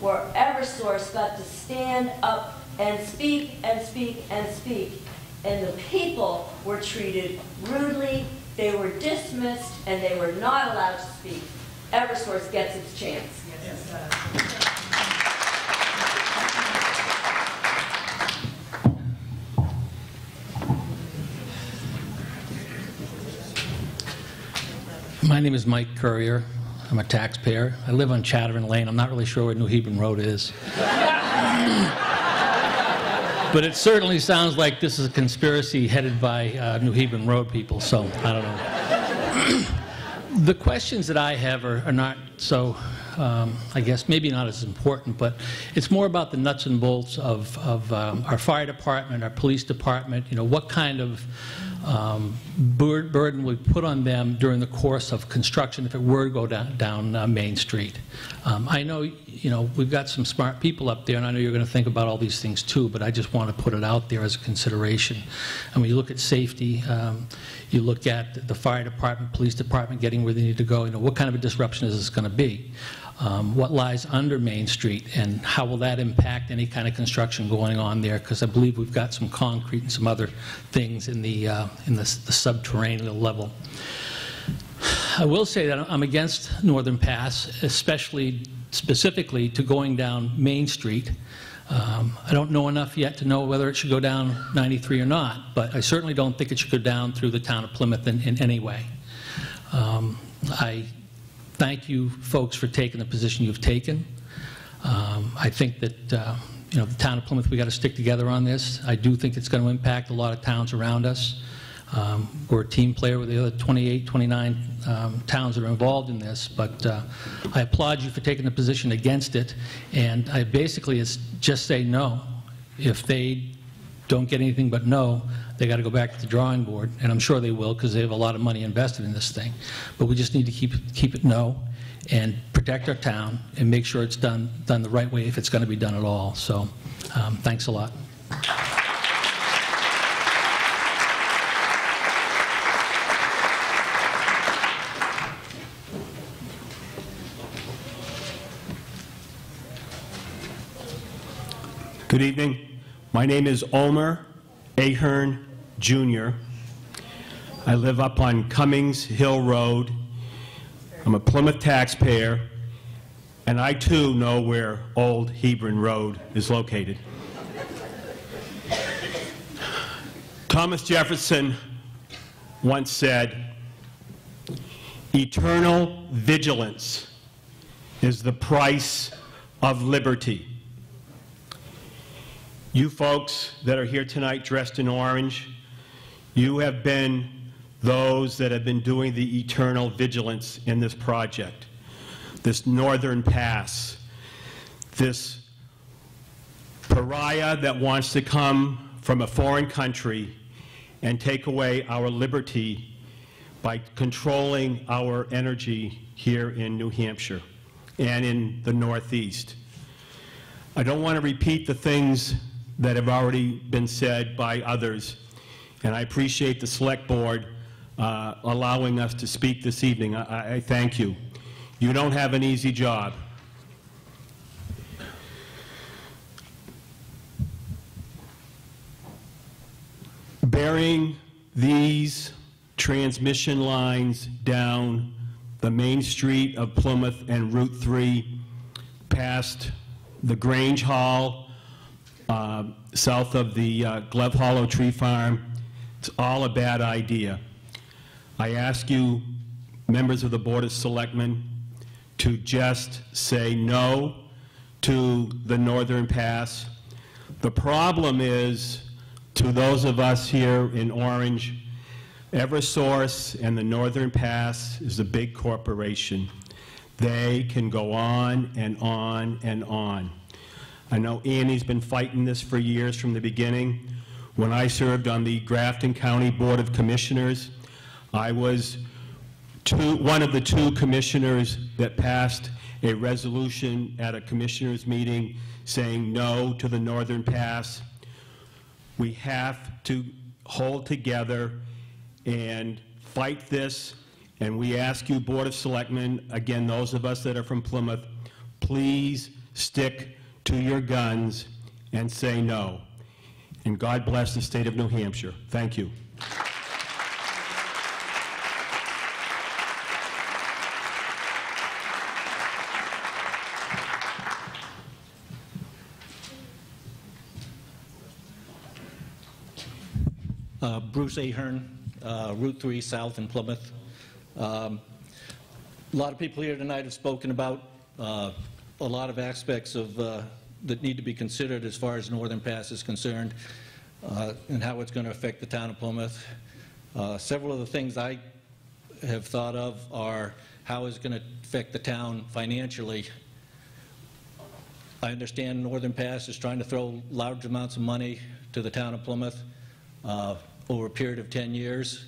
where Eversource got to stand up and speak and speak and speak, and the people were treated rudely, they were dismissed, and they were not allowed to speak. Eversource gets its chance. My name is Mike Courier. I'm a taxpayer. I live on Chatterton Lane. I'm not really sure where New Hebron Road is. But it certainly sounds like this is a conspiracy headed by New Hebron Road people, so I don't know. The questions that I have are not so, I guess, maybe not as important, but it's more about the nuts and bolts of our fire department, our police department, you know, what kind of burden we put on them during the course of construction if it were to go down Main Street. I know, you know, we've got some smart people up there, and I know you're going to think about all these things too, but I just want to put it out there as a consideration. And when you look at safety, you look at the fire department, police department getting where they need to go, you know, what kind of a disruption is this going to be? What lies under Main Street, and how will that impact any kind of construction going on there? Because I believe we've got some concrete and some other things in the subterranean level. I will say that I'm against Northern Pass, specifically to going down Main Street. I don't know enough yet to know whether it should go down 93 or not, but I certainly don't think it should go down through the town of Plymouth in any way. I thank you folks for taking the position you've taken. I think that you know, the town of Plymouth, we got to stick together on this. I do think it's going to impact a lot of towns around us. We're a team player with the other 28, 29 towns that are involved in this, but I applaud you for taking the position against it, and I basically just say no. If they don't get anything but no, they got to go back to the drawing board, and I'm sure they will because they have a lot of money invested in this thing. But we just need to keep it no and protect our town and make sure it's done the right way if it's going to be done at all. So thanks a lot. Good evening. My name is Omer Ahern Jr. I live up on Cummings Hill Road. I'm a Plymouth taxpayer, and I too know where Old Hebron Road is located. Thomas Jefferson once said, "Eternal vigilance is the price of liberty." You folks that are here tonight dressed in orange, you have been those that have been doing the eternal vigilance in this project, this Northern Pass, this pariah that wants to come from a foreign country and take away our liberty by controlling our energy here in New Hampshire and in the Northeast. I don't want to repeat the things that have already been said by others, and I appreciate the Select Board allowing us to speak this evening. I thank you. You don't have an easy job. burying these transmission lines down the main street of Plymouth and Route 3 past the Grange Hall, south of the Glove Hollow Tree Farm. It's all a bad idea. I ask you, members of the Board of Selectmen, to just say no to the Northern Pass. The problem is, to those of us here in Orange, Eversource and the Northern Pass is a big corporation. They can go on and on and on. I know Annie's been fighting this for years from the beginning. When I served on the Grafton County Board of Commissioners, I was one of the 2 commissioners that passed a resolution at a commissioners meeting saying no to the Northern Pass. We have to hold together and fight this, and we ask you, Board of Selectmen, again, those of us that are from Plymouth, please stick to your guns and say no. And God bless the state of New Hampshire. Thank you. Bruce Ahern, Route 3 South in Plymouth. A lot of people here tonight have spoken about a lot of aspects of that need to be considered as far as Northern Pass is concerned, and how it's going to affect the town of Plymouth. Several of the things I have thought of are how it's going to affect the town financially. I understand Northern Pass is trying to throw large amounts of money to the town of Plymouth over a period of 10 years.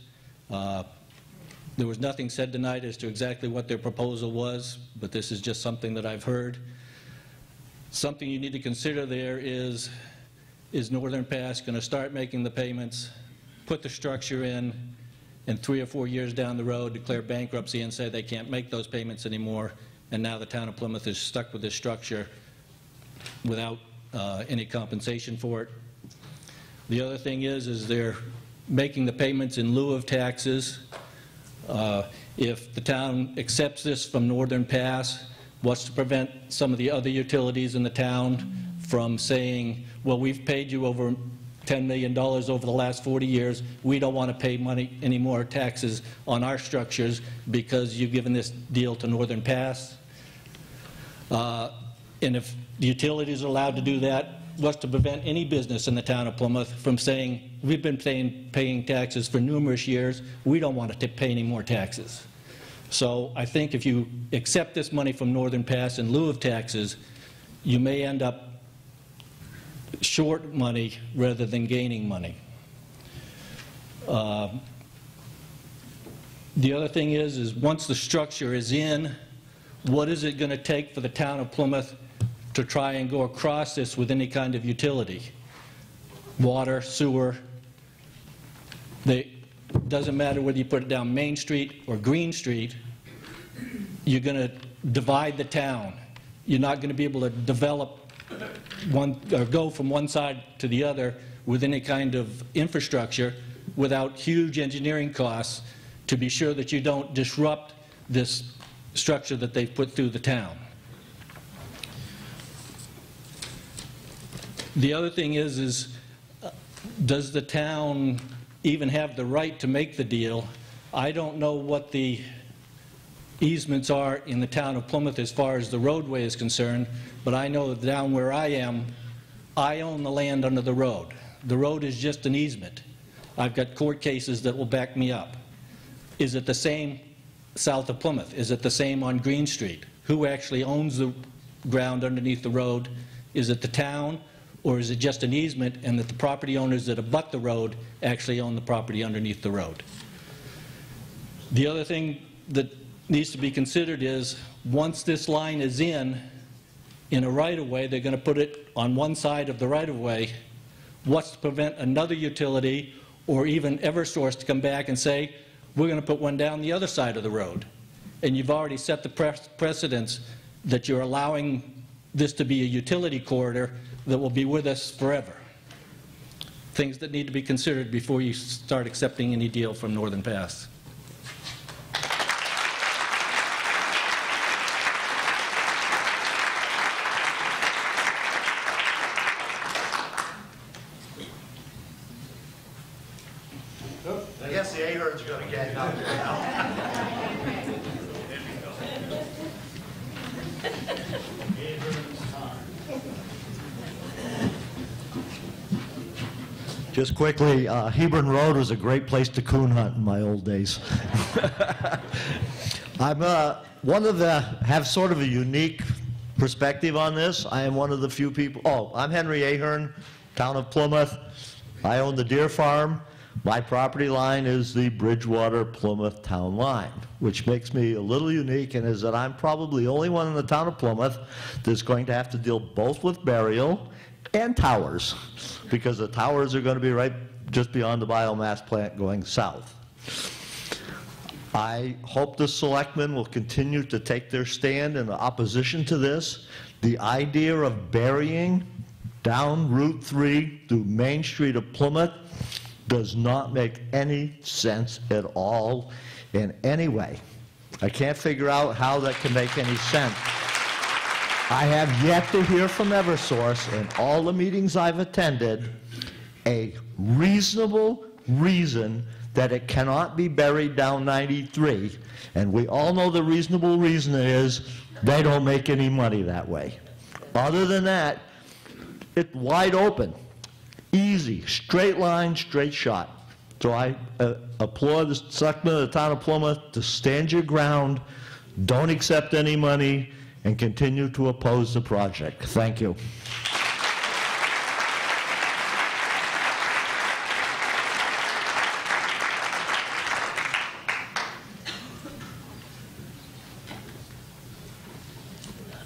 There was nothing said tonight as to exactly what their proposal was, but this is just something that I've heard. Something you need to consider there is Northern Pass going to start making the payments, put the structure in, and 3 or 4 years down the road declare bankruptcy and say they can't make those payments anymore, and now the town of Plymouth is stuck with this structure without any compensation for it. The other thing is they're making the payments in lieu of taxes. If the town accepts this from Northern Pass, what's to prevent some of the other utilities in the town from saying, well, we've paid you over $10 million over the last 40 years. We don't want to pay any more taxes on our structures because you've given this deal to Northern Pass. And if the utilities are allowed to do that, what's to prevent any business in the town of Plymouth from saying, we've been paying taxes for numerous years, we don't want to pay any more taxes. So I think if you accept this money from Northern Pass in lieu of taxes, you may end up short money rather than gaining money. The other thing is once the structure is in, what is it going to take for the town of Plymouth to try and go across this with any kind of utility? Water, sewer. Doesn't matter whether you put it down Main Street or Green Street, you're going to divide the town. You're not going to be able to develop one or go from one side to the other with any kind of infrastructure without huge engineering costs to be sure that you don't disrupt this structure that they've put through the town. The other thing is does the town even have the right to make the deal? I don't know what the easements are in the town of Plymouth as far as the roadway is concerned, but I know that down where I am, I own the land under the road. The road is just an easement. I've got court cases that will back me up. Is it the same south of Plymouth? Is it the same on Green Street? Who actually owns the ground underneath the road? Is it the town? Or is it just an easement and that the property owners that abut the road actually own the property underneath the road? The other thing that needs to be considered is once this line is in a right-of-way, they're going to put it on one side of the right-of-way. What's to prevent another utility or even Eversource to come back and say, we're going to put one down the other side of the road? And you've already set the precedence that you're allowing this to be a utility corridor that will be with us forever. things that need to be considered before you start accepting any deal from Northern Pass. I guess the Ahern's going to gang up here now. Just quickly, Hebron Road was a great place to coon hunt in my old days. I'm have sort of a unique perspective on this. I am one of the few people, I'm Henry Ahern, Town of Plymouth. I own the deer farm. My property line is the Bridgewater-Plymouth town line, which makes me a little unique, and is that I'm probably the only one in the town of Plymouth that's going to have to deal both with burial and towers, because the towers are going to be right just beyond the biomass plant going south. I hope the selectmen will continue to take their stand in opposition to this. The idea of burying down Route 3 through Main Street of Plymouth does not make any sense at all in any way. I can't figure out how that can make any sense. I have yet to hear from Eversource in all the meetings I've attended a reasonable reason that it cannot be buried down 93, and we all know the reasonable reason is they don't make any money that way. Other than that, it's wide open. Easy, straight line, straight shot. So I applaud the selectmen of the town of Plymouth to stand your ground, don't accept any money, and continue to oppose the project. Thank you.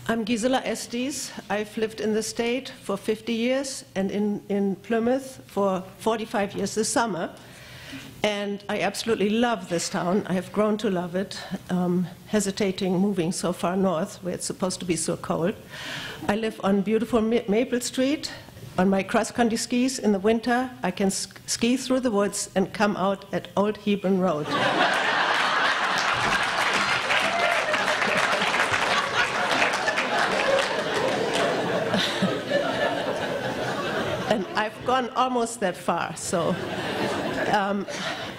I'm Gisela Estes. I've lived in the state for 50 years and in Plymouth for 45 years this summer. And I absolutely love this town. I have grown to love it, hesitating moving so far north where it's supposed to be so cold. I live on beautiful Maple Street. On my cross-country skis in the winter, I can ski through the woods and come out at Old Hebron Road. And I've gone almost that far, so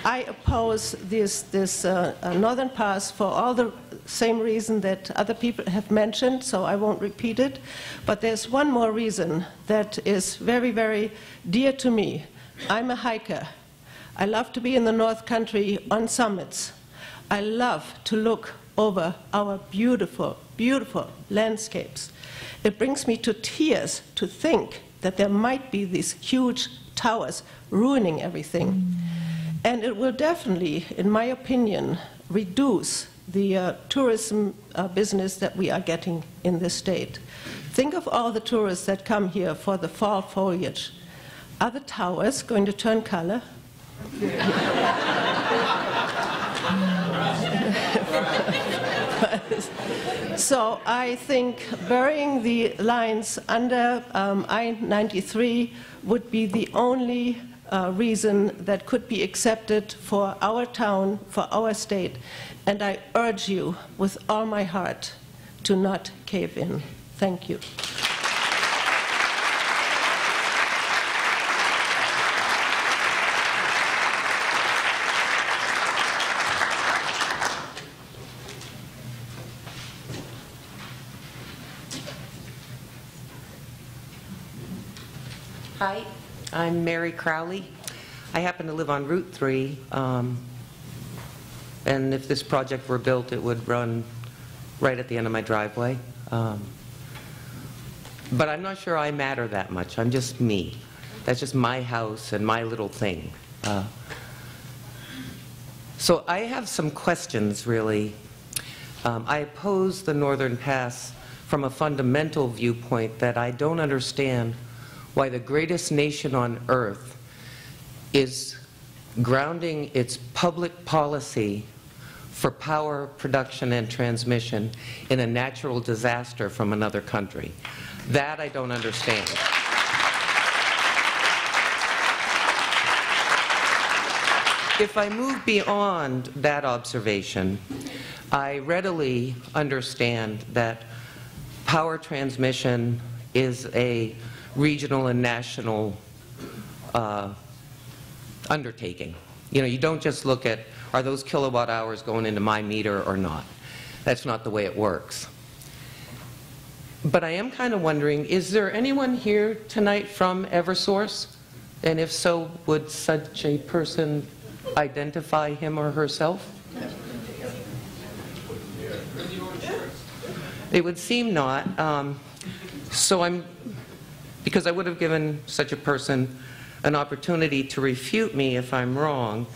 I oppose this Northern Pass for all the same reason that other people have mentioned, so I won't repeat it. But there's one more reason that is very, very dear to me. I'm a hiker. I love to be in the North Country on summits. I love to look over our beautiful, beautiful landscapes. It brings me to tears to think that there might be these huge towers ruining everything. And it will definitely, in my opinion, reduce the tourism business that we are getting in this state. Think of all the tourists that come here for the fall foliage. Are the towers going to turn color? So I think burying the lines under I-93 would be the only reason that could be accepted for our town, for our state. And I urge you with all my heart to not cave in. Thank you. Hi, I'm Mary Crowley. I happen to live on Route 3, and if this project were built, it would run right at the end of my driveway. But I'm not sure I matter that much. I'm just me. That's just my house and my little thing. So I have some questions, really. I oppose the Northern Pass from a fundamental viewpoint that I don't understand why the greatest nation on earth is grounding its public policy for power production and transmission in a natural disaster from another country. That I don't understand. if I move beyond that observation, I readily understand that power transmission is a regional and national undertaking. You know, you don't just look at, are those kilowatt hours going into my meter or not? That's not the way it works. But I am kind of wondering, is there anyone here tonight from Eversource? And if so, would such a person identify him or herself? It would seem not. Because I would have given such a person an opportunity to refute me if I'm wrong.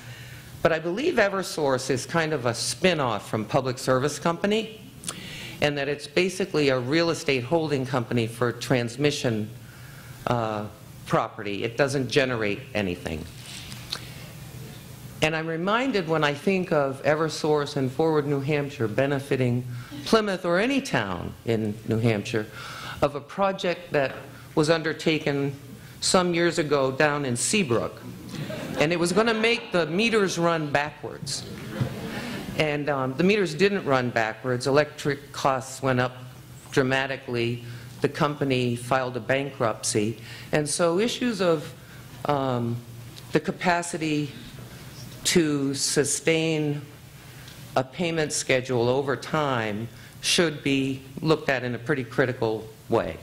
But I believe Eversource is kind of a spin-off from Public Service Company, and that it's basically a real estate holding company for transmission property. It doesn't generate anything. And I'm reminded when I think of Eversource and Forward New Hampshire benefiting Plymouth or any town in New Hampshire of a project that was undertaken some years ago down in Seabrook. And it was going to make the meters run backwards. And the meters didn't run backwards. Electric costs went up dramatically. The company filed a bankruptcy. And so issues of the capacity to sustain a payment schedule over time should be looked at in a pretty critical way.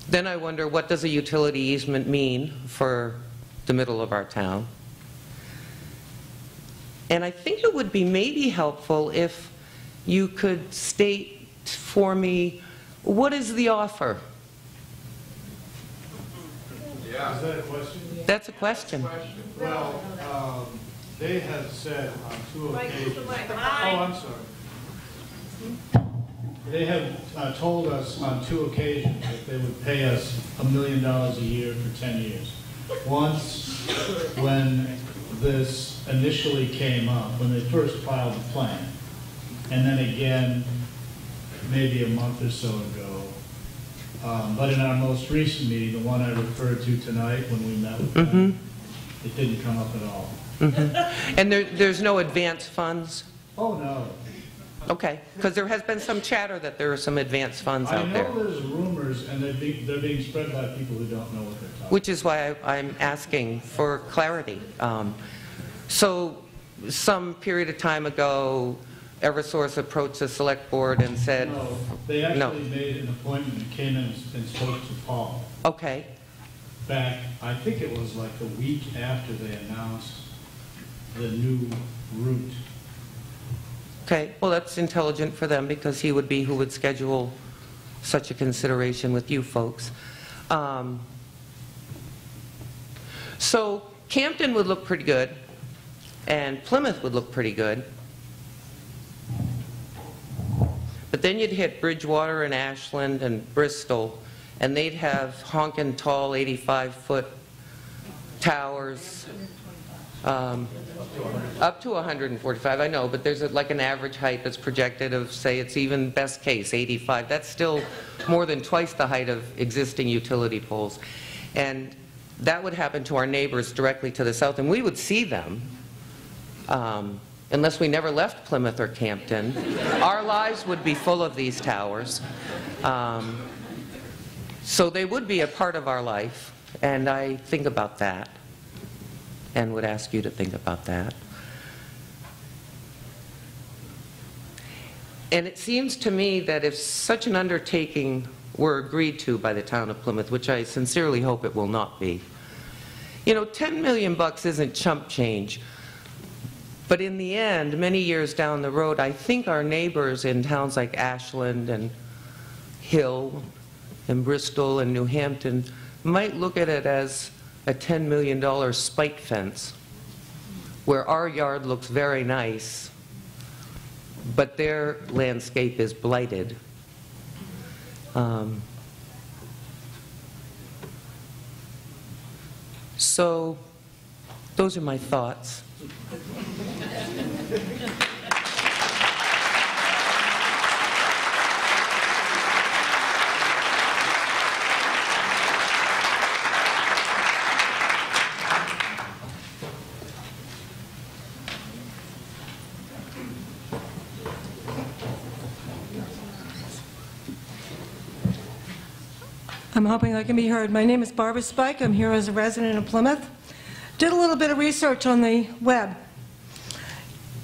Then I wonder, what does a utility easement mean for the middle of our town? And I think it would be maybe helpful if you could state for me, what is the offer? Yeah. Is that a question? That's a question. Well, they have said on 2 occasions. Oh, I'm sorry. They have told us on 2 occasions that they would pay us $1 million a year for 10 years. Once, when this initially came up, when they first filed the plan, and then again, maybe a month or so ago. But in our most recent meeting, the one I referred to tonight when we met with them, it didn't come up at all. And there's no advance funds? Oh, no. Okay, because there has been some chatter that there are some advance funds out there. I know there's rumors, and they're being spread by people who don't know what they're talking about. Which is why I'm asking for clarity. So some period of time ago, Eversource approached the select board and said... No, they actually made an appointment and came in and spoke to Paul. Okay. Back, I think it was like a week after they announced the new route. Okay, well, that's intelligent for them, because he would be who would schedule such a consideration with you folks. So Campton would look pretty good, and Plymouth would look pretty good. But then you'd hit Bridgewater and Ashland and Bristol, and they'd have honkin' tall 85-foot towers. Up to 145, I know, but there's like an average height that's projected of, say, it's even best case, 85. That's still more than twice the height of existing utility poles. And that would happen to our neighbors directly to the south, and we would see them unless we never left Plymouth or Campton. Our lives would be full of these towers. So they would be a part of our life, and I think about that and would ask you to think about that. And it seems to me that if such an undertaking were agreed to by the town of Plymouth, which I sincerely hope it will not be, you know, $10 million isn't chump change. But in the end, many years down the road, I think our neighbors in towns like Ashland and Hill and Bristol and New Hampton might look at it as a $10 million spike fence, where our yard looks very nice, but their landscape is blighted. So those are my thoughts. I'm hoping I can be heard. My name is Barbara Spike. I'm here as a resident of Plymouth. Did a little bit of research on the web.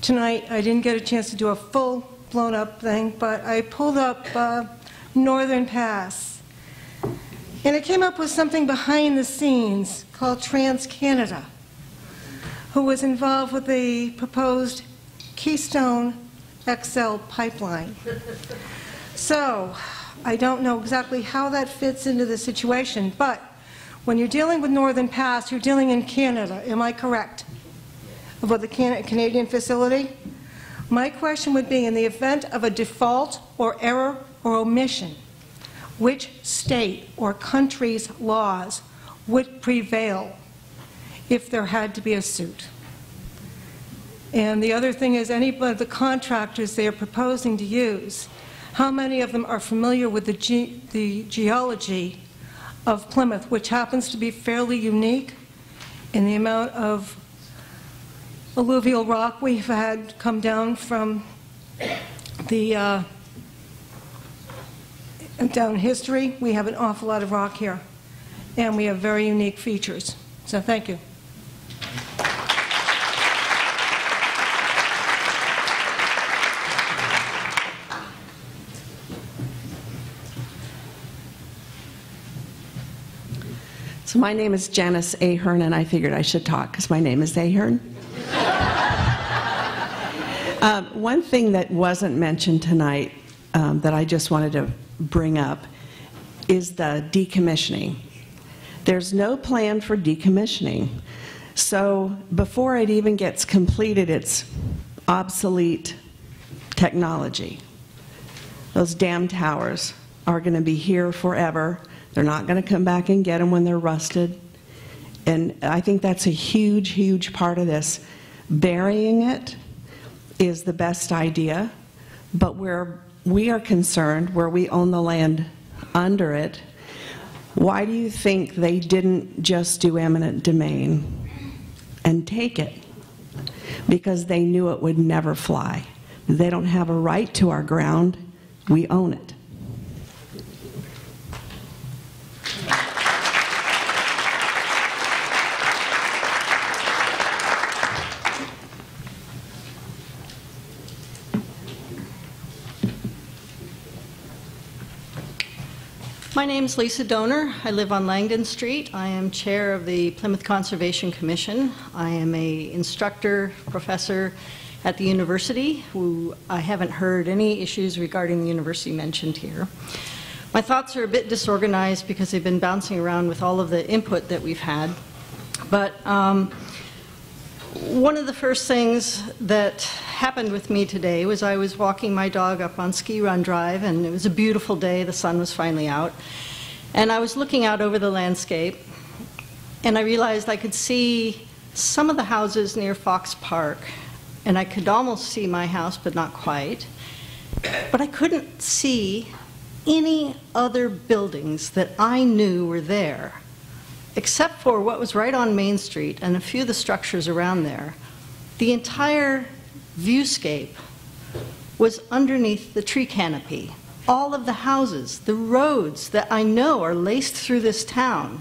Tonight, I didn't get a chance to do a full blown-up thing, but I pulled up Northern Pass. And it came up with something behind the scenes called TransCanada, who was involved with the proposed Keystone XL pipeline. So, I don't know exactly how that fits into the situation, but when you're dealing with Northern Pass, you're dealing in Canada, am I correct? About the Canadian facility? My question would be, in the event of a default or error or omission, which state or country's laws would prevail if there had to be a suit? And the other thing is, any of the contractors they are proposing to use, how many of them are familiar with the geology of Plymouth, which happens to be fairly unique in the amount of alluvial rock we've had come down from the down history. We have an awful lot of rock here, and we have very unique features. So thank you. So my name is Janice Ahern, and I figured I should talk because my name is Ahern. One thing that wasn't mentioned tonight that I just wanted to bring up is the decommissioning. There's no plan for decommissioning. So before it even gets completed, it's obsolete technology. Those damn towers are going to be here forever. They're not going to come back and get them when they're rusted. And I think that's a huge, huge part of this. Burying it is the best idea, but where we are concerned, where we own the land under it, why do you think they didn't just do eminent domain and take it? Because they knew it would never fly. They don't have a right to our ground. We own it. My name is Lisa Donor. I live on Langdon Street. I am chair of the Plymouth Conservation Commission. I am an instructor, professor at the university, who I haven't heard any issues regarding the university mentioned here. My thoughts are a bit disorganized because they've been bouncing around with all of the input that we've had. But one of the first things that happened with me today was I was walking my dog up on Ski Run Drive, and it was a beautiful day. The sun was finally out. And I was looking out over the landscape, and I realized I could see some of the houses near Fox Park, and I could almost see my house, but not quite. But I couldn't see any other buildings that I knew were there, except for what was right on Main Street and a few of the structures around there. The entire viewscape was underneath the tree canopy. All of the houses, the roads that I know are laced through this town,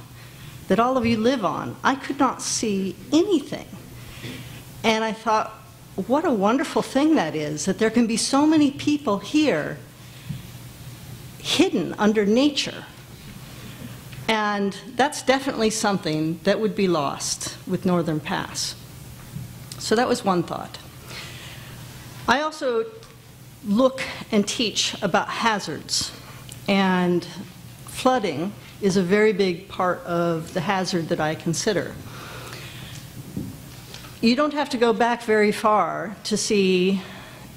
that all of you live on, I could not see anything. And I thought, what a wonderful thing that is, that there can be so many people here hidden under nature. And that's definitely something that would be lost with Northern Pass. So that was one thought. I also look and teach about hazards, and flooding is a very big part of the hazard that I consider. You don't have to go back very far to see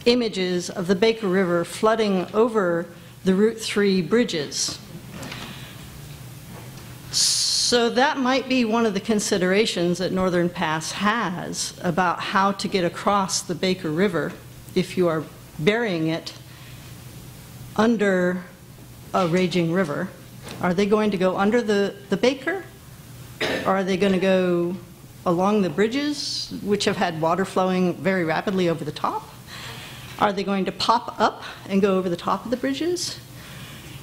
images of the Baker River flooding over the Route 3 bridges. So that might be one of the considerations that Northern Pass has about how to get across the Baker River if you are burying it under a raging river. Are they going to go under the Baker? Or are they going to go along the bridges, which have had water flowing very rapidly over the top? Are they going to pop up and go over the top of the bridges?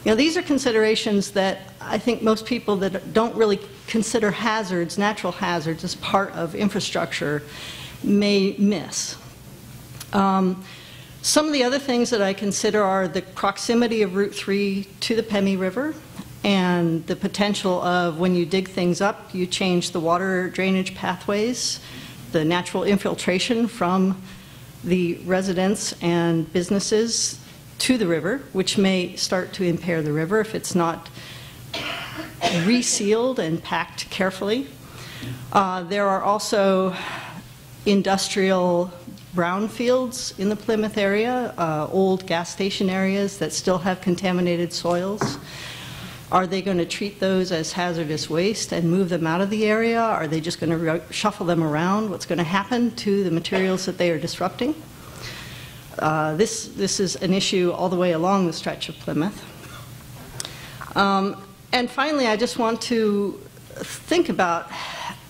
You know, these are considerations that I think most people that don't really consider hazards, natural hazards, as part of infrastructure may miss. Some of the other things that I consider are the proximity of Route 3 to the Pemmy River and the potential of when you dig things up, you change the water drainage pathways, the natural infiltration from the residents and businesses to the river, which may start to impair the river if it's not resealed and packed carefully. There are also industrial brownfields in the Plymouth area, old gas station areas that still have contaminated soils. Are they going to treat those as hazardous waste and move them out of the area? Are they just going to shuffle them around? What's going to happen to the materials that they are disrupting? This is an issue all the way along the stretch of Plymouth. And finally, I just want to think about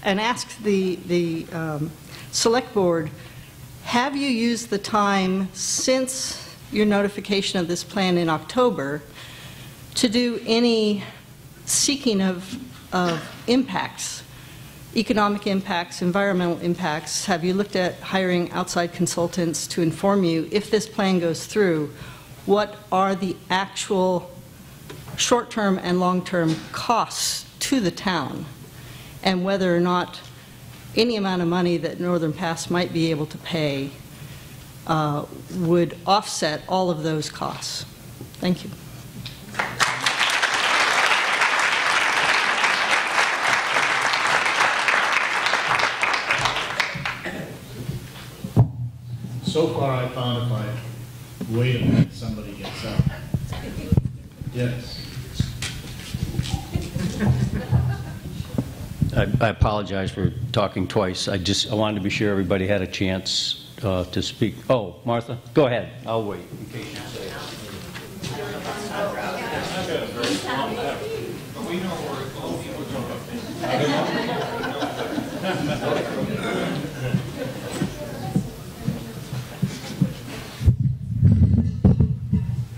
and ask the Select Board, have you used the time since your notification of this plan in October to do any seeking of impacts, economic impacts, environmental impacts? Have you looked at hiring outside consultants to inform you, if this plan goes through, what are the actual short-term and long-term costs to the town, and whether or not any amount of money that Northern Pass might be able to pay would offset all of those costs? Thank you. So far, I found if I wait a minute, somebody gets up. Yes. I apologize for talking twice. I wanted to be sure everybody had a chance to speak. Oh, Martha, go ahead. I'll wait in case you say.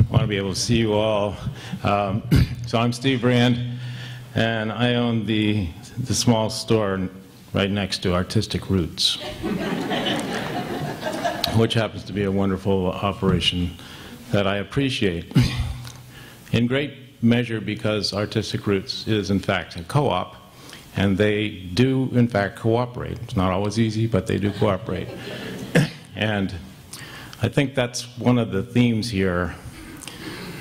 I want to be able to see you all. So I'm Steve Brand, and I own the small store right next to Artistic Roots, which happens to be a wonderful operation that I appreciate in great measure because Artistic Roots is in fact a co-op, and they do in fact cooperate. It's not always easy, but they do cooperate. And I think that's one of the themes here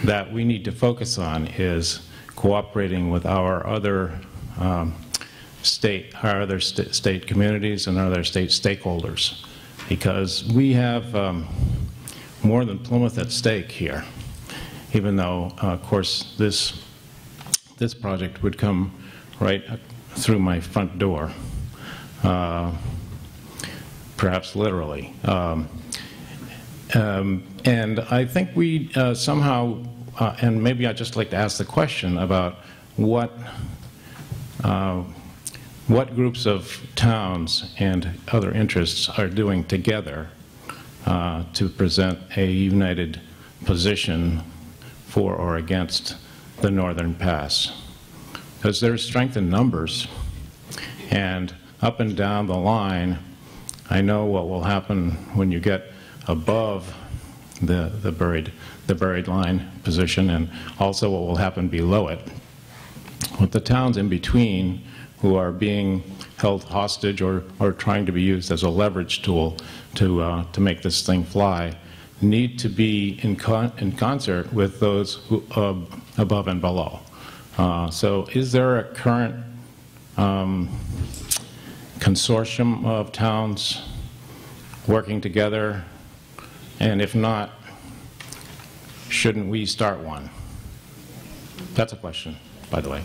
that we need to focus on, is cooperating with our other state communities and other state stakeholders, because we have more than Plymouth at stake here, even though, of course, this project would come right through my front door, perhaps literally. And I think we somehow, and maybe I'd just like to ask the question about what groups of towns and other interests are doing together to present a united position for or against the Northern Pass. Because there's strength in numbers, and up and down the line, I know what will happen when you get above the buried line position, and also what will happen below it. With the towns in between, who are being held hostage or trying to be used as a leverage tool to make this thing fly, need to be in concert with those who, above and below. So is there a current consortium of towns working together? And if not, shouldn't we start one? That's a question, by the way.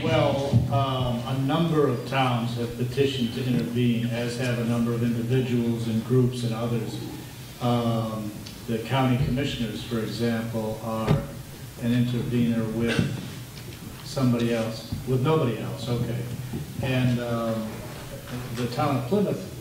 Well, a number of towns have petitioned to intervene, as have a number of individuals and groups and others. The county commissioners, for example, are an intervener with somebody else, with nobody else, okay. And the town of Plymouth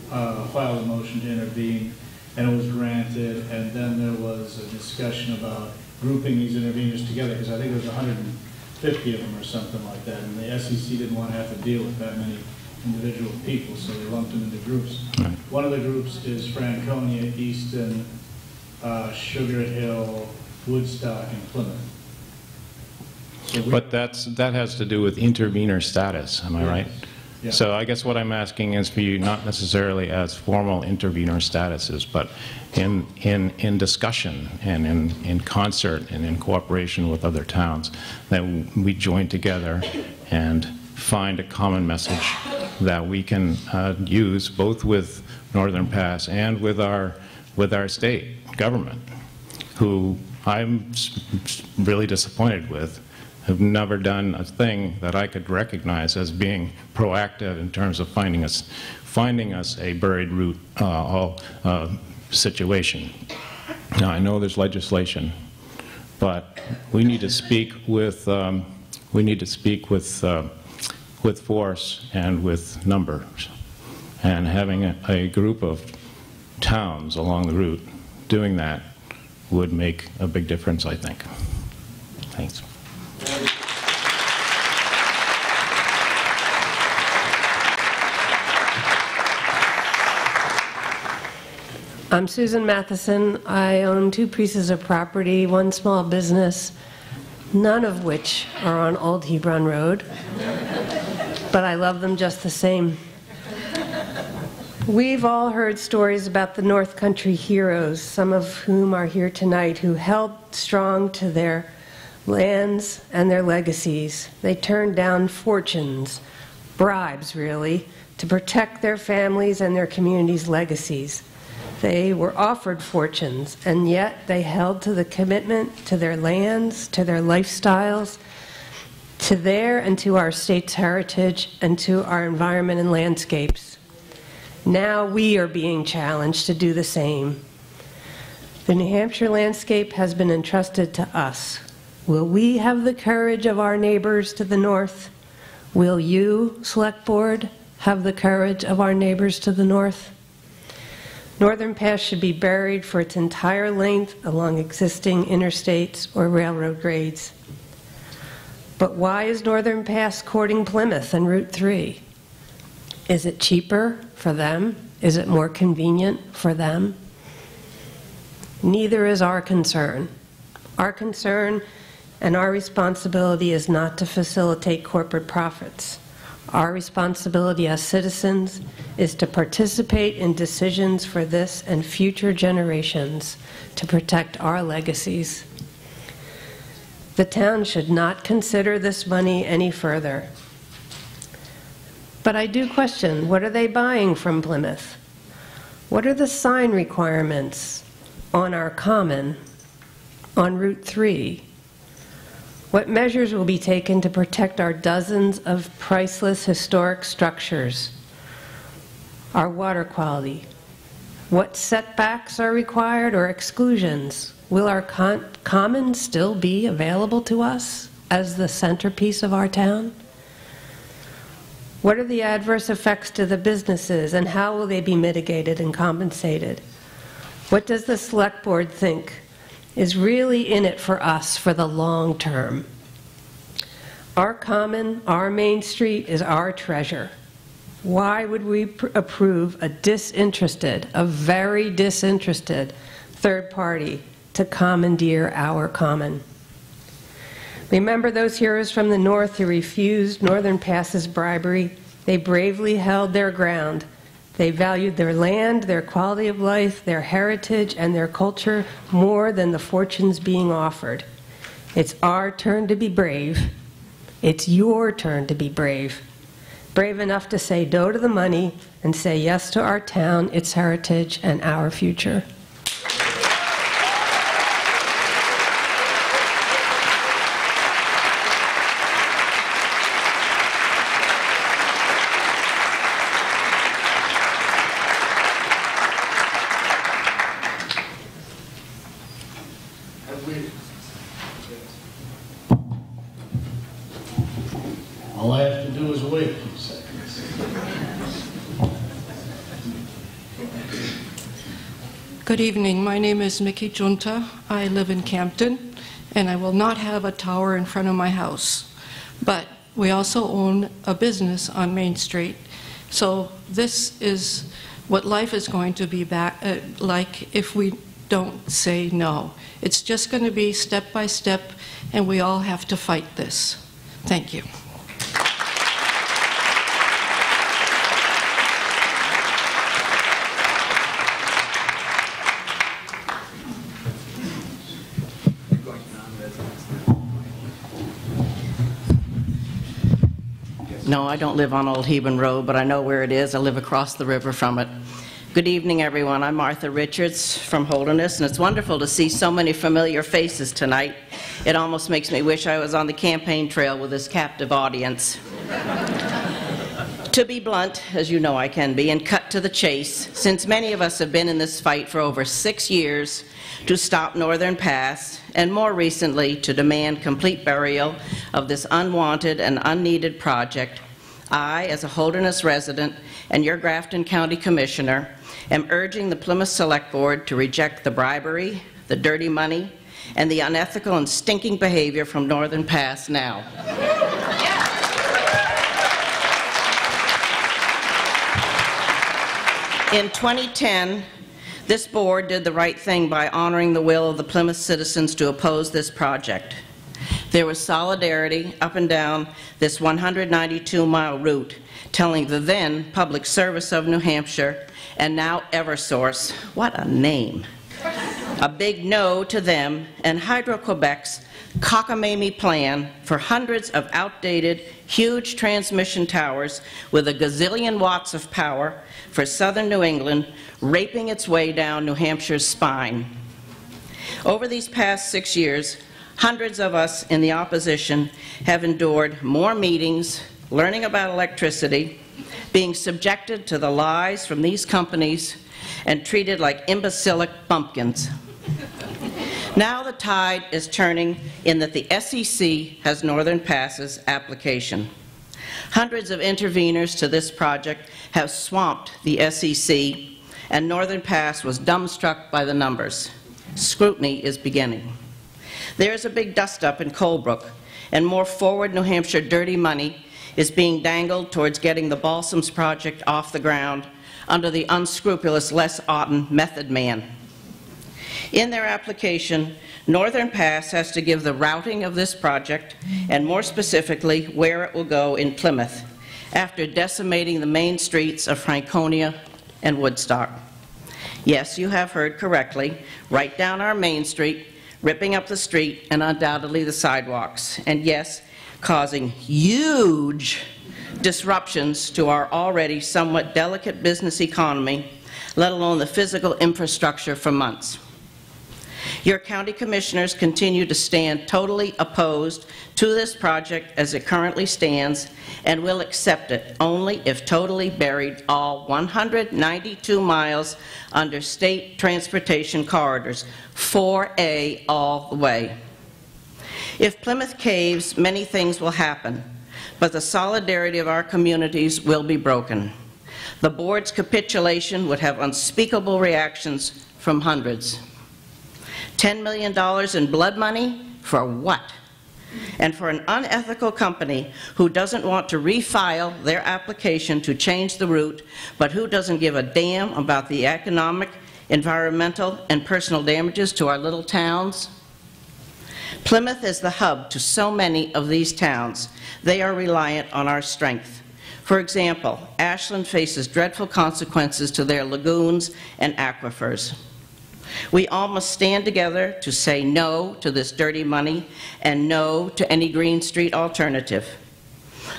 filed a motion to intervene, and it was granted, and then there was a discussion about grouping these interveners together, because I think there was 150 of them or something like that, and the SEC didn't want to have to deal with that many individual people, so they lumped them into groups. Right. One of the groups is Franconia, Easton, Sugar Hill, Woodstock, and Plymouth. So But that has to do with intervenor status, am I right? Yeah. So I guess what I'm asking is for you, not necessarily as formal intervenor statuses, but in discussion and in concert and in cooperation with other towns, that we join together and find a common message that we can use both with Northern Pass and with our state government, who I'm really disappointed with, have never done a thing that I could recognize as being proactive in terms of finding us a buried root situation. Now, I know there's legislation, but we need to speak with force and with numbers, and having a group of towns along the route doing that would make a big difference, I think. Thanks. I'm Susan Matheson. I own 2 pieces of property, 1 small business, none of which are on Old Hebron Road, but I love them just the same. We've all heard stories about the North Country heroes, some of whom are here tonight, who held strong to their lands and their legacies. They turned down fortunes, bribes really, to protect their families and their communities' legacies. They were offered fortunes, and yet they held to the commitment to their lands, to their lifestyles, to their and to our state's heritage, and to our environment and landscapes. Now we are being challenged to do the same. The New Hampshire landscape has been entrusted to us. Will we have the courage of our neighbors to the north? Will you, Select Board, have the courage of our neighbors to the north? Northern Pass should be buried for its entire length along existing interstates or railroad grades. But why is Northern Pass courting Plymouth and Route 3? Is it cheaper for them? Is it more convenient for them? Neither is our concern. Our concern and our responsibility is not to facilitate corporate profits. Our responsibility as citizens is to participate in decisions for this and future generations to protect our legacies. The town should not consider this money any further. But I do question, what are they buying from Plymouth? What are the sign requirements on our common, on Route 3? What measures will be taken to protect our dozens of priceless historic structures? Our water quality? What setbacks are required or exclusions? Will our common still be available to us as the centerpiece of our town? What are the adverse effects to the businesses, and how will they be mitigated and compensated? What does the Select Board think is really in it for us for the long term? Our common, our Main Street is our treasure. Why would we approve a very disinterested third party to commandeer our common? Remember those heroes from the north who refused Northern Pass's bribery? They bravely held their ground. They valued their land, their quality of life, their heritage, and their culture more than the fortunes being offered. It's our turn to be brave. It's your turn to be brave. Brave enough to say no to the money and say yes to our town, its heritage, and our future. All I have to do is wait a few seconds. Good evening. My name is Mickey Junta. I live in Campton, and I will not have a tower in front of my house. But we also own a business on Main Street. So this is what life is going to be like if we don't say no. It's just going to be step by step, and we all have to fight this. Thank you. No, I don't live on Old Hebron Road, but I know where it is. I live across the river from it. Good evening, everyone. I'm Martha Richards from Holderness, and it's wonderful to see so many familiar faces tonight. It almost makes me wish I was on the campaign trail with this captive audience. To be blunt, as you know I can be, and cut to the chase, since many of us have been in this fight for over 6 years to stop Northern Pass, and more recently to demand complete burial of this unwanted and unneeded project, I, as a Holderness resident and your Grafton County Commissioner, am urging the Plymouth Select Board to reject the bribery, the dirty money, and the unethical and stinking behavior from Northern Pass now. In 2010, this board did the right thing by honoring the will of the Plymouth citizens to oppose this project. There was solidarity up and down this 192-mile route, telling the then Public Service of New Hampshire, and now Eversource, what a name, a big no to them and Hydro-Quebec's cockamamie plan for hundreds of outdated, huge transmission towers with a gazillion watts of power for southern New England, raping its way down New Hampshire's spine. Over these past 6 years, hundreds of us in the opposition have endured more meetings, learning about electricity, being subjected to the lies from these companies, and treated like imbecilic bumpkins. Now the tide is turning in that the SEC has Northern Pass's application. Hundreds of interveners to this project have swamped the SEC, and Northern Pass was dumbstruck by the numbers. Scrutiny is beginning. There is a big dust-up in Colebrook, and more forward New Hampshire dirty money is being dangled towards getting the Balsams project off the ground under the unscrupulous Les Otten method man. In their application, Northern Pass has to give the routing of this project, and more specifically, where it will go in Plymouth, after decimating the main streets of Franconia and Woodstock. Yes, you have heard correctly, right down our main street, ripping up the street and undoubtedly the sidewalks, and yes, causing huge disruptions to our already somewhat delicate business economy, let alone the physical infrastructure for months. Your county commissioners continue to stand totally opposed to this project as it currently stands, and will accept it only if totally buried all 192 miles under state transportation corridors, 4A all the way. If Plymouth caves, many things will happen, but the solidarity of our communities will be broken. The board's capitulation would have unspeakable reactions from hundreds. $10 million in blood money? For what? And for an unethical company who doesn't want to refile their application to change the route, but who doesn't give a damn about the economic, environmental, and personal damages to our little towns? Plymouth is the hub to so many of these towns. They are reliant on our strength. For example, Ashland faces dreadful consequences to their lagoons and aquifers. We all must stand together to say no to this dirty money and no to any Green Street alternative.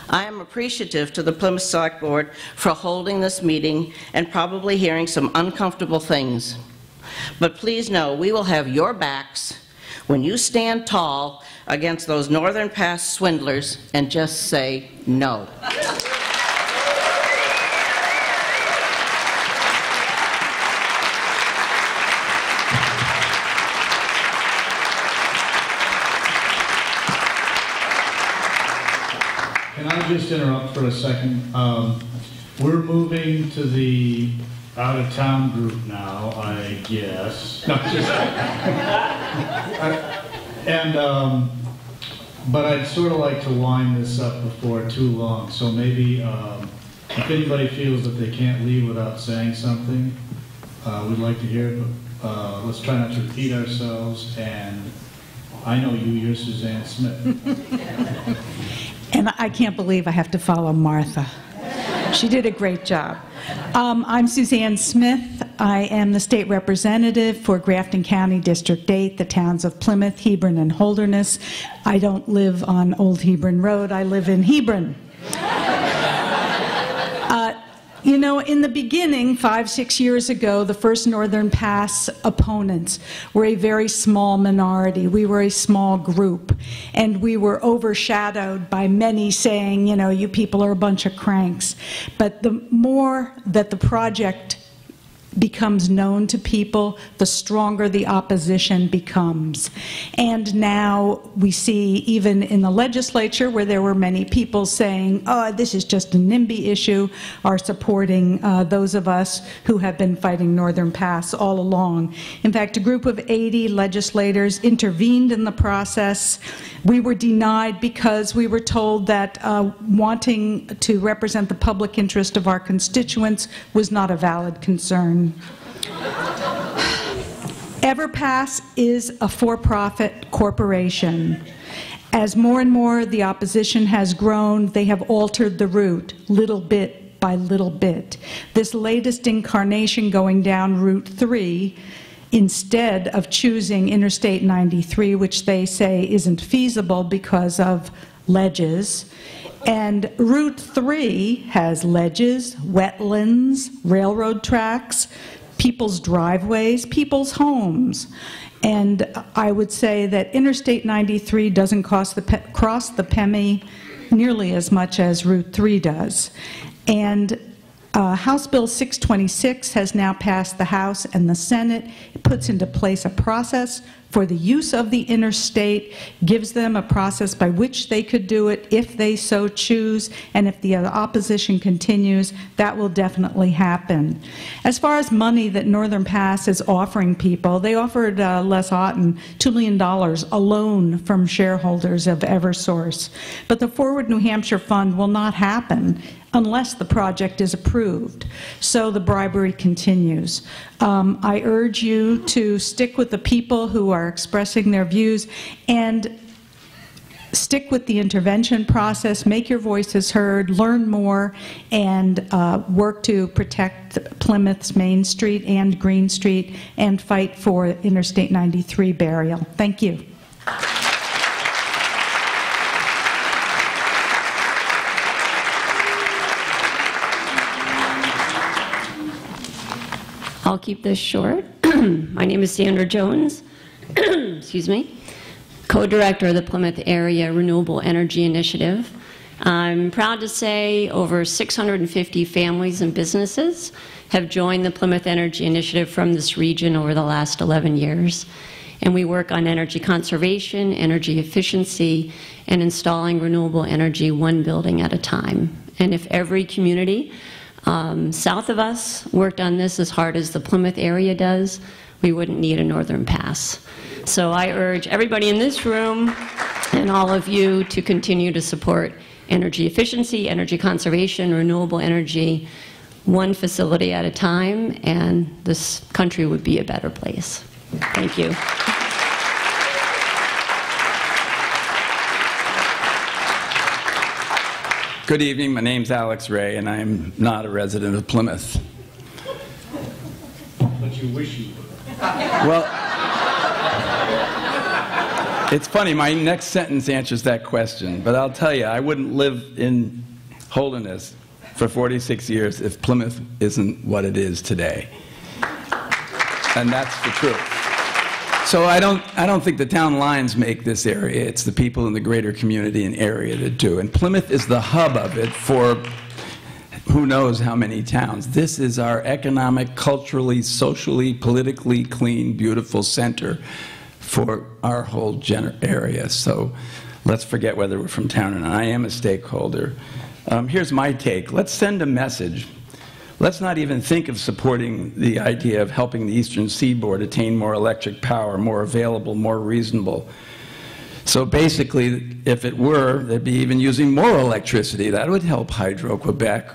I am appreciative to the Plymouth Select Board for holding this meeting and probably hearing some uncomfortable things. But please know we will have your backs when you stand tall against those Northern Pass swindlers and just say no. Can I just interrupt for a second? We're moving to the out-of-town group now, I guess. No, just but I'd sort of like to wind this up before too long. So maybe if anybody feels that they can't leave without saying something, we'd like to hear it. But let's try not to repeat ourselves. And I know you're Suzanne Smith. And I can't believe I have to follow Martha. She did a great job. I'm Suzanne Smith. I am the state representative for Grafton County District 8, the towns of Plymouth, Hebron, and Holderness. I don't live on Old Hebron Road. I live in Hebron. You know, in the beginning, 5-6 years ago, the first Northern Pass opponents were a very small minority. We were a small group, and we were overshadowed by many saying, you know, you people are a bunch of cranks. But the more that the project becomes known to people, the stronger the opposition becomes. And now we see, even in the legislature, where there were many people saying, oh, this is just a NIMBY issue, are supporting those of us who have been fighting Northern Pass all along. In fact, a group of 80 legislators intervened in the process. We were denied because we were told that wanting to represent the public interest of our constituents was not a valid concern. Everpass is a for-profit corporation. As more and more the opposition has grown, they have altered the route, little bit by little bit. This latest incarnation going down Route 3, instead of choosing Interstate 93, which they say isn't feasible because of ledges, and Route 3 has ledges, wetlands, railroad tracks, people's driveways, people's homes. And I would say that Interstate 93 doesn't cross the PEMI nearly as much as Route 3 does. And House Bill 626 has now passed the House and the Senate. It puts into place a process for the use of the interstate, gives them a process by which they could do it if they so choose, and if the opposition continues, that will definitely happen. As far as money that Northern Pass is offering people, they offered Les Otten $2 million alone from shareholders of Eversource. But the Forward New Hampshire Fund will not happen unless the project is approved. So the bribery continues. I urge you to stick with the people who are expressing their views and stick with the intervention process, make your voices heard, learn more, and work to protect Plymouth's Main Street and Green Street and fight for Interstate 93 burial. Thank you. I'll keep this short. My name is Sandra Jones, excuse me, co-director of the Plymouth Area Renewable Energy Initiative. I'm proud to say over 650 families and businesses have joined the Plymouth Energy Initiative from this region over the last 11 years. And we work on energy conservation, energy efficiency, and installing renewable energy one building at a time. And if every community south of us worked on this as hard as the Plymouth area does, we wouldn't need a Northern Pass. So I urge everybody in this room and all of you to continue to support energy efficiency, energy conservation, renewable energy, one facility at a time, and this country would be a better place. Thank you. Good evening. My name's Alex Ray, and I'm not a resident of Plymouth. But you wish you were. Well, it's funny. My next sentence answers that question, but I'll tell you, I wouldn't live in Holderness for 46 years if Plymouth isn't what it is today. And that's the truth. So I don't think the town lines make this area. It's the people in the greater community and area that do. And Plymouth is the hub of it for who knows how many towns. This is our economic, culturally, socially, politically clean, beautiful center for our whole area. So let's forget whether we're from town or not. I am a stakeholder. Here's my take. Let's send a message. Let's not even think of supporting the idea of helping the Eastern Seaboard attain more electric power, more available, more reasonable. So basically, if it were, they'd be even using more electricity. That would help Hydro-Quebec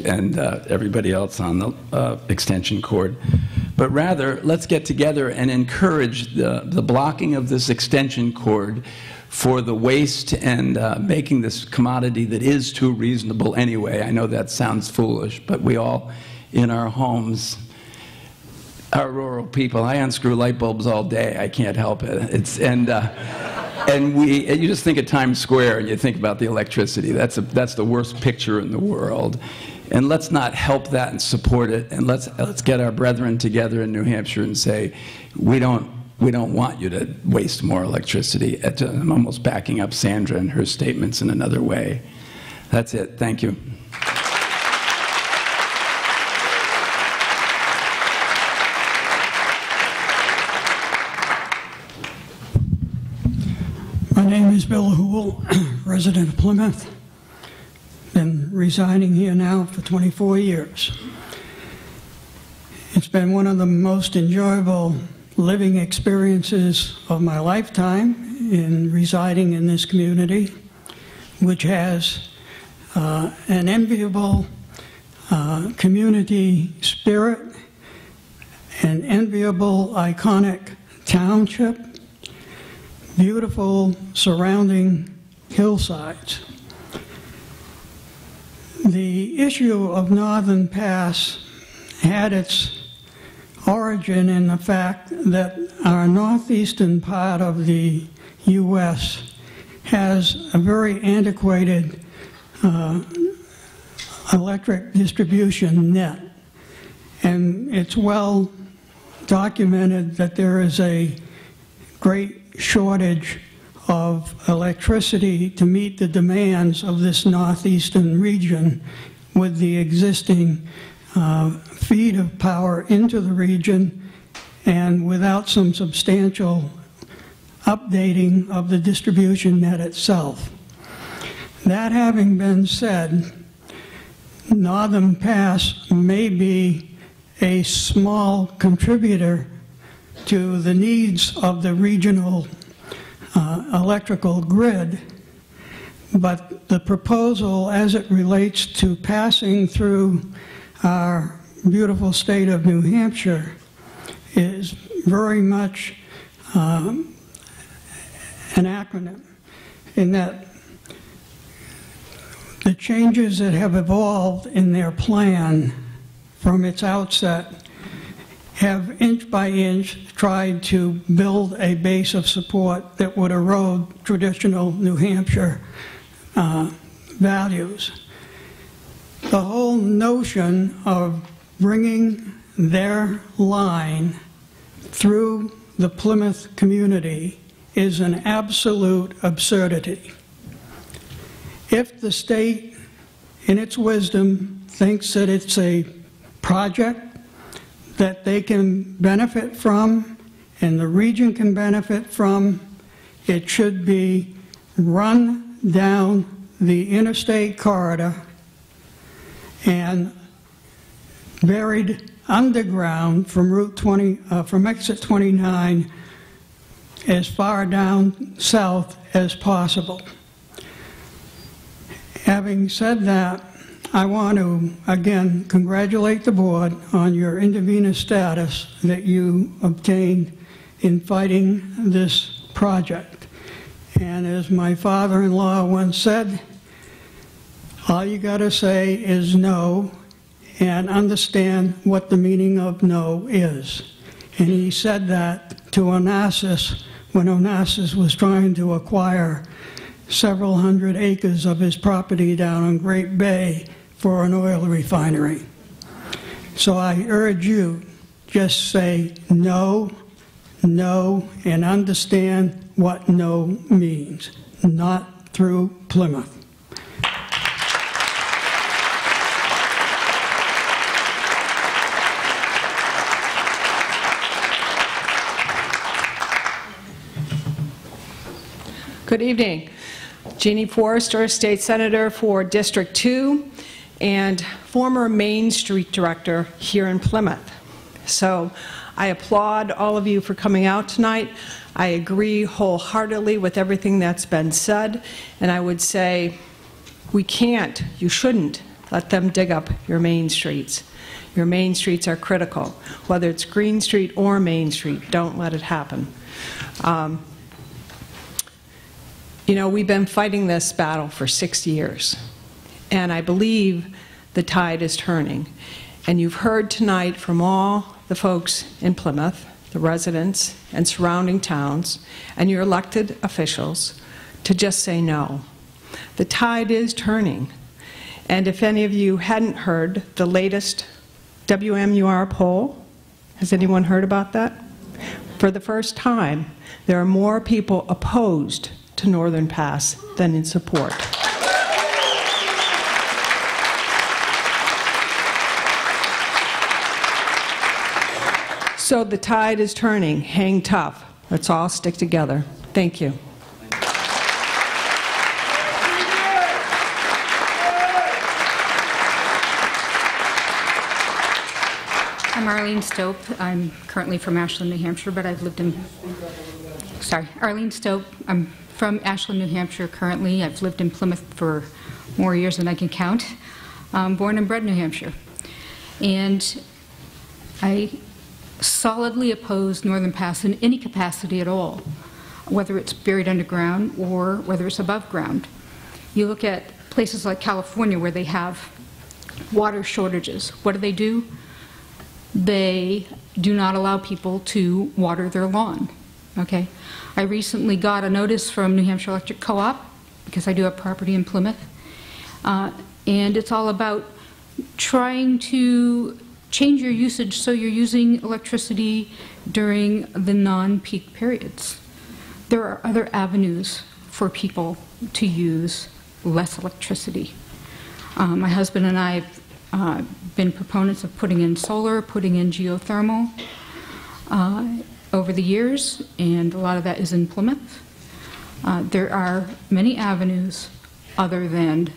and everybody else on the extension cord. But rather, let's get together and encourage the blocking of this extension cord for the waste and making this commodity that is too reasonable anyway. I know that sounds foolish, but we all, in our homes, are rural people. I unscrew light bulbs all day. I can't help it. And you just think of Times Square and you think about the electricity. That's the worst picture in the world. And let's not help that and support it. And let's get our brethren together in New Hampshire and say, we don't want you to waste more electricity. I'm almost backing up Sandra and her statements in another way. That's it. Thank you. My name is Bill Hool, resident of Plymouth. Been residing here now for 24 years. It's been one of the most enjoyable living experiences of my lifetime in residing in this community, which has an enviable community spirit, an enviable, iconic township, beautiful surrounding hillsides. The issue of Northern Pass had its origin in the fact that our northeastern part of the U.S. has a very antiquated electric distribution net. And it's well documented that there is a great shortage of electricity to meet the demands of this northeastern region with the existing feed of power into the region and without some substantial updating of the distribution net itself. That having been said, Northern Pass may be a small contributor to the needs of the regional electrical grid, but the proposal as it relates to passing through our beautiful state of New Hampshire is very much an acronym in that the changes that have evolved in their plan from its outset have inch by inch tried to build a base of support that would erode traditional New Hampshire values. The whole notion of bringing their line through the Plymouth community is an absolute absurdity. If the state, in its wisdom, thinks that it's a project that they can benefit from and the region can benefit from, it should be run down the interstate corridor and buried underground from Route 20, from exit 29 as far down south as possible. Having said that, I want to again congratulate the board on your intervenor status that you obtained in fighting this project. And as my father-in-law once said, all you got to say is no and understand what the meaning of no is. And he said that to Onassis when Onassis was trying to acquire several hundred acres of his property down on Great Bay for an oil refinery. So I urge you, just say no, no, and understand what no means. Not through Plymouth. Good evening. Jeannie Forrester, State Senator for District 2. and former Main Street director here in Plymouth. So I applaud all of you for coming out tonight. I agree wholeheartedly with everything that's been said, and I would say we can't, you shouldn't, let them dig up your main streets. Your main streets are critical. Whether it's Green Street or Main Street, don't let it happen. You know, we've been fighting this battle for 6 years, and I believe the tide is turning. And you've heard tonight from all the folks in Plymouth, the residents and surrounding towns, and your elected officials to just say no. The tide is turning. And if any of you hadn't heard the latest WMUR poll, has anyone heard about that? For the first time, there are more people opposed to Northern Pass than in support. So the tide is turning. Hang tough. Let's all stick together. Thank you. I'm Arlene Stope. I'm currently from Ashland, New Hampshire, but I've lived in... Sorry, Arlene Stope. I'm from Ashland, New Hampshire currently. I've lived in Plymouth for more years than I can count. I'm born and bred in New Hampshire. And I solidly oppose Northern Pass in any capacity at all, whether it's buried underground or whether it's above ground. You look at places like California where they have water shortages. What do? They do not allow people to water their lawn. Okay? I recently got a notice from New Hampshire Electric Co-op, because I do have property in Plymouth, and it's all about trying to change your usage so you're using electricity during the non-peak periods. There are other avenues for people to use less electricity. My husband and I have been proponents of putting in solar, putting in geothermal over the years, and a lot of that is in Plymouth. There are many avenues other than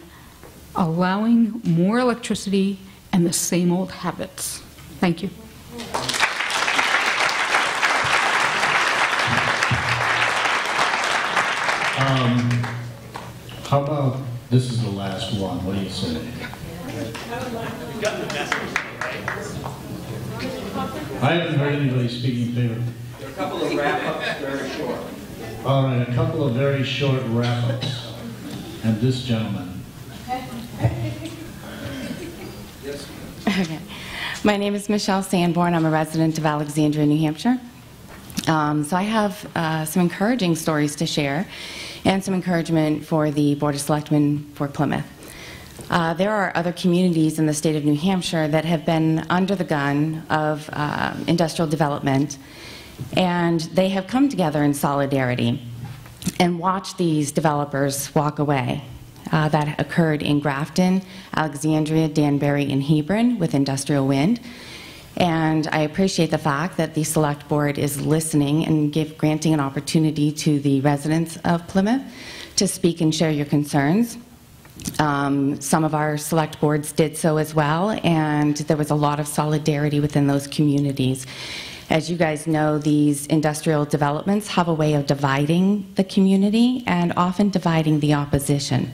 allowing more electricity and the same old habits. Thank you. How about, this is the last one, what do you say? I haven't heard anybody speak in favor. There are a couple of wrap-ups, very short. All right, a couple of very short wrap-ups. And this gentleman. Okay. My name is Michelle Sanborn. I'm a resident of Alexandria, New Hampshire. So I have some encouraging stories to share and some encouragement for the Board of Selectmen for Plymouth. There are other communities in the state of New Hampshire that have been under the gun of industrial development, and they have come together in solidarity and watched these developers walk away. That occurred in Grafton, Alexandria, Danbury, and Hebron with industrial wind. And I appreciate the fact that the Select Board is listening and granting an opportunity to the residents of Plymouth to speak and share your concerns. Some of our Select Boards did so as well, and there was a lot of solidarity within those communities. As you guys know, these industrial developments have a way of dividing the community and often dividing the opposition.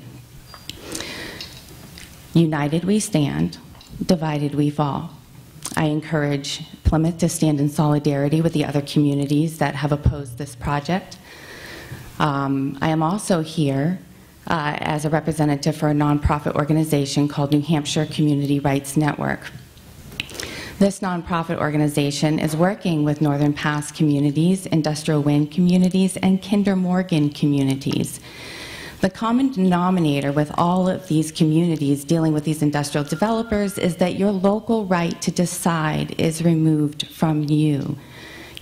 United we stand, divided we fall. I encourage Plymouth to stand in solidarity with the other communities that have opposed this project. I am also here as a representative for a nonprofit organization called New Hampshire Community Rights Network. This nonprofit organization is working with Northern Pass communities, industrial wind communities, and Kinder Morgan communities. The common denominator with all of these communities dealing with these industrial developers is that your local right to decide is removed from you.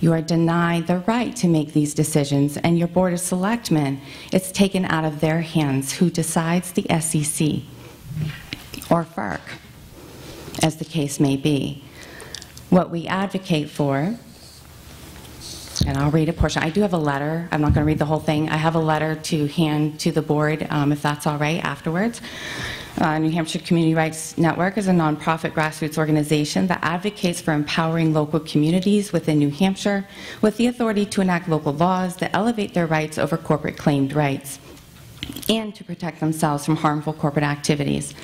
You are denied the right to make these decisions, and your Board of Selectmen, it's taken out of their hands who decides, the SEC or FERC, as the case may be. What we advocate for, and I'll read a portion. I do have a letter. I'm not going to read the whole thing. I have a letter to hand to the board, if that's all right, afterwards. New Hampshire Community Rights Network is a nonprofit grassroots organization that advocates for empowering local communities within New Hampshire with the authority to enact local laws that elevate their rights over corporate claimed rights and to protect themselves from harmful corporate activities.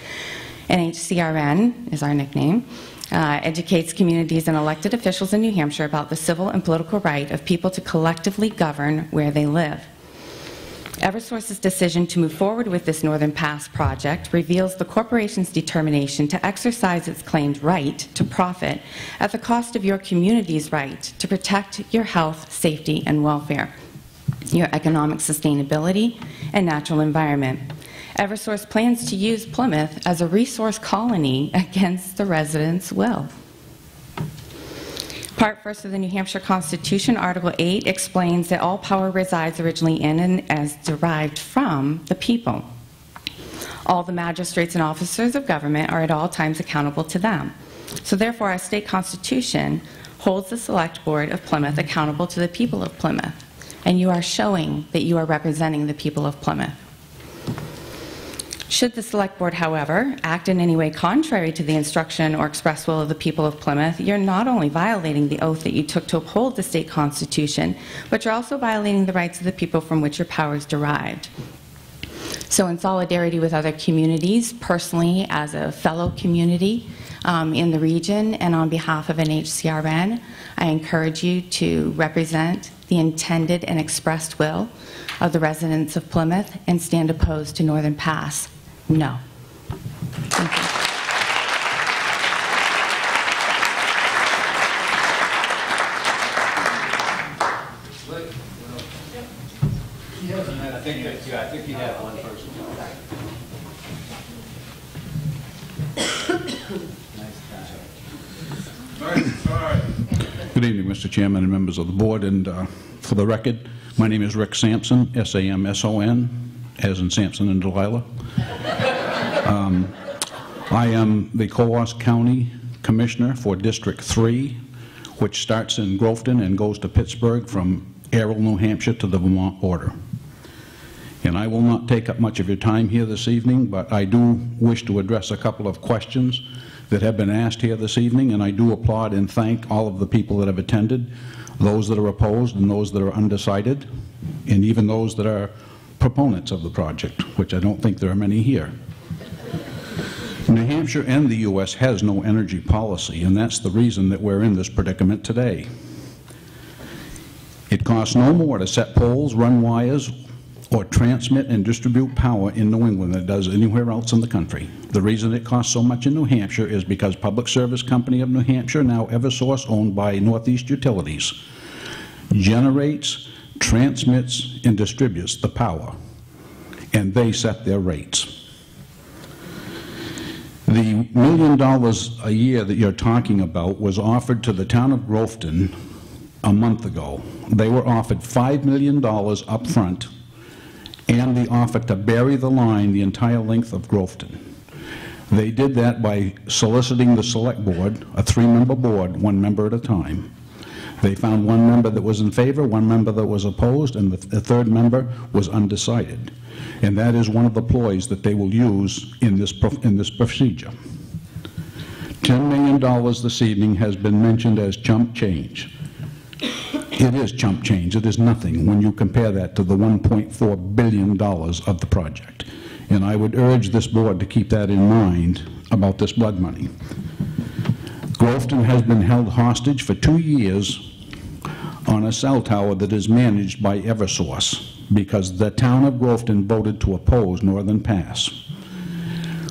NHCRN is our nickname. Educates communities and elected officials in New Hampshire about the civil and political right of people to collectively govern where they live. Eversource's decision to move forward with this Northern Pass project reveals the corporation's determination to exercise its claimed right to profit at the cost of your community's right to protect your health, safety, and welfare, your economic sustainability, and natural environment. Eversource plans to use Plymouth as a resource colony against the residents' will. Part first of the New Hampshire Constitution, Article 8, explains that all power resides originally in and as derived from the people. All the magistrates and officers of government are at all times accountable to them. So therefore, our state constitution holds the Select Board of Plymouth accountable to the people of Plymouth. And you are showing that you are representing the people of Plymouth. Should the Select Board, however, act in any way contrary to the instruction or express will of the people of Plymouth, you're not only violating the oath that you took to uphold the state constitution, but you're also violating the rights of the people from which your power is derived. So in solidarity with other communities, personally as a fellow community in the region, and on behalf of NHCRN, I encourage you to represent the intended and expressed will of the residents of Plymouth and stand opposed to Northern Pass. No. Thank you. I think you have one person. Good evening, Mr. Chairman and members of the board. And for the record, my name is Rick Sampson, S-A-M-S-O-N, as in Samson and Delilah. I am the Coos County Commissioner for District 3, which starts in Groveton and goes to Pittsburgh from Errol, New Hampshire to the Vermont border. And I will not take up much of your time here this evening, but I do wish to address a couple of questions that have been asked here this evening, and I do applaud and thank all of the people that have attended, those that are opposed and those that are undecided, and even those that are proponents of the project, which I don't think there are many here. New Hampshire and the U.S. has no energy policy, and that's the reason that we're in this predicament today. It costs no more to set poles, run wires, or transmit and distribute power in New England than it does anywhere else in the country. The reason it costs so much in New Hampshire is because Public Service Company of New Hampshire, now Eversource, owned by Northeast Utilities, generates, transmits, and distributes the power, and they set their rates. The $1 million a year that you're talking about was offered to the town of Groveton a month ago. They were offered $5 million up front, and the offer to bury the line the entire length of Groveton. They did that by soliciting the Select Board, a 3-member board, 1 member at a time. They found 1 member that was in favor, 1 member that was opposed, and the 3rd member was undecided. And that is one of the ploys that they will use in this procedure. $10 million this evening has been mentioned as chump change. It is chump change. It is nothing when you compare that to the $1.4 billion of the project. And I would urge this board to keep that in mind about this blood money. Groveton has been held hostage for 2 years on a cell tower that is managed by Eversource because the town of Groveton voted to oppose Northern Pass.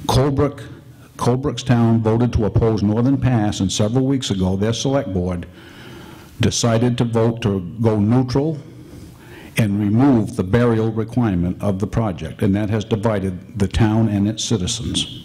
Colebrook's town voted to oppose Northern Pass, and several weeks ago their Select Board decided to vote to go neutral and remove the burial requirement of the project, and that has divided the town and its citizens.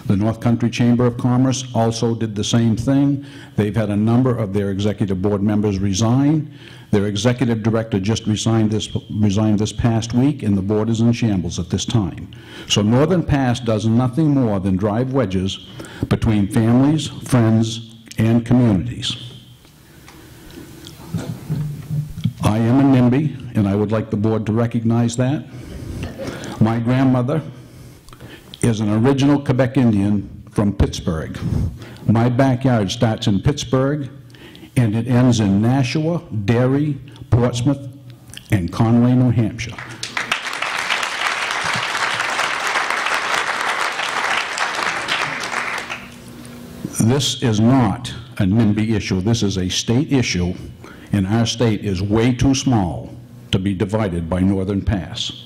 The North Country Chamber of Commerce also did the same thing. They've had a number of their executive board members resign. Their executive director just resigned this past week, and the board is in shambles at this time. So Northern Pass does nothing more than drive wedges between families, friends, and communities. I am a NIMBY, and I would like the board to recognize that. My grandmother is an original Quebec Indian from Pittsburgh. My backyard starts in Pittsburgh, and it ends in Nashua, Derry, Portsmouth, and Conway, New Hampshire. This is not a NIMBY issue. This is a state issue, and our state is way too small to be divided by Northern Pass.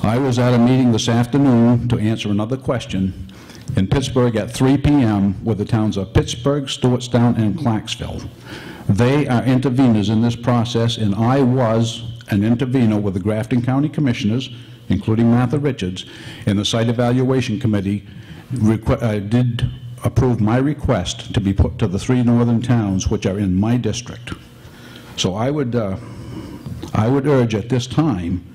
I was at a meeting this afternoon to answer another question in Pittsburgh at 3 p.m. with the towns of Pittsburgh, Stewartstown, and Clarksville. They are interveners in this process, and I was an intervener with the Grafton County Commissioners, including Martha Richards, and the Site Evaluation Committee did approve my request to be put to the 3 northern towns which are in my district. So I would urge at this time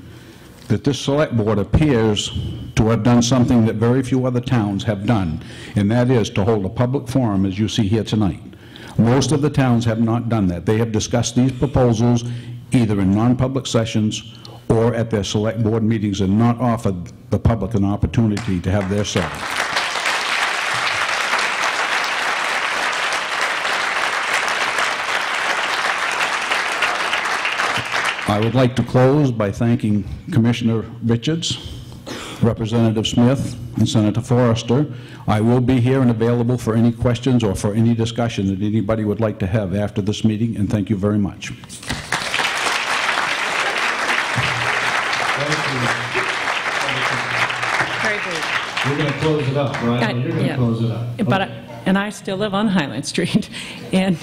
that this select board appears to have done something that very few other towns have done, and that is to hold a public forum as you see here tonight. Most of the towns have not done that. They have discussed these proposals either in non-public sessions or at their select board meetings and not offered the public an opportunity to have their say. I would like to close by thanking Commissioner Richards, Representative Smith, and Senator Forrester. I will be here and available for any questions or for any discussion that anybody would like to have after this meeting, and thank you very much. Very brief. We're going to close it up, right? You're going to close it up. But and I still live on Highland Street, and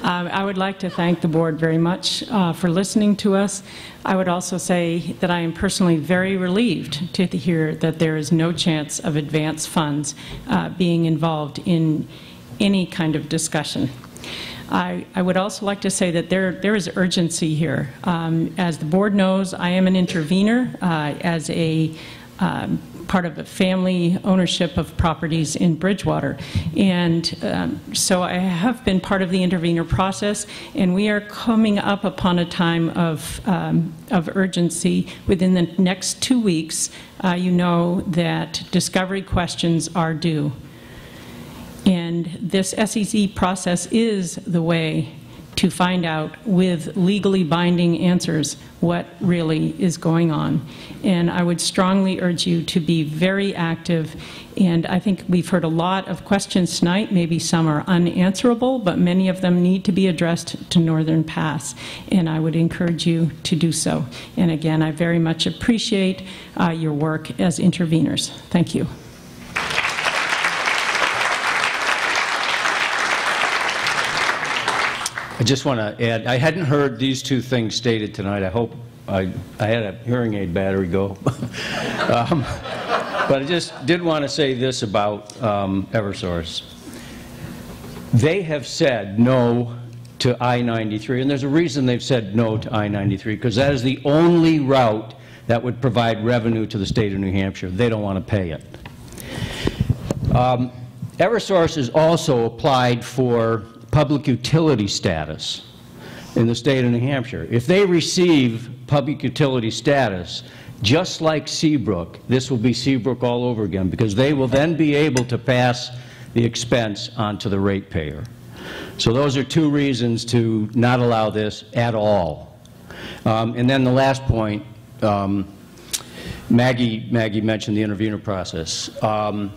I would like to thank the board very much for listening to us. I would also say that I am personally very relieved to hear that there is no chance of advance funds being involved in any kind of discussion. I would also like to say that there is urgency here. As the board knows, I am an intervener as a part of a family ownership of properties in Bridgewater. And so I have been part of the intervener process, and we are coming up upon a time of urgency. Within the next 2 weeks, you know that discovery questions are due. And this SEC process is the way to find out with legally binding answers what really is going on. And I would strongly urge you to be very active. And I think we've heard a lot of questions tonight. Maybe some are unanswerable, but many of them need to be addressed to Northern Pass. And I would encourage you to do so. And again, I very much appreciate your work as interveners. Thank you. I just want to add, I hadn't heard these two things stated tonight. I hope I had a hearing aid battery go. But I just did want to say this about Eversource. They have said no to I-93, and there's a reason they've said no to I-93, because that is the only route that would provide revenue to the state of New Hampshire. They don't want to pay it. Eversource has also applied for public utility status in the state of New Hampshire. If they receive public utility status, just like Seabrook, this will be Seabrook all over again, because they will then be able to pass the expense onto the ratepayer. So those are two reasons to not allow this at all. And then the last point, Maggie mentioned the intervener process. Now,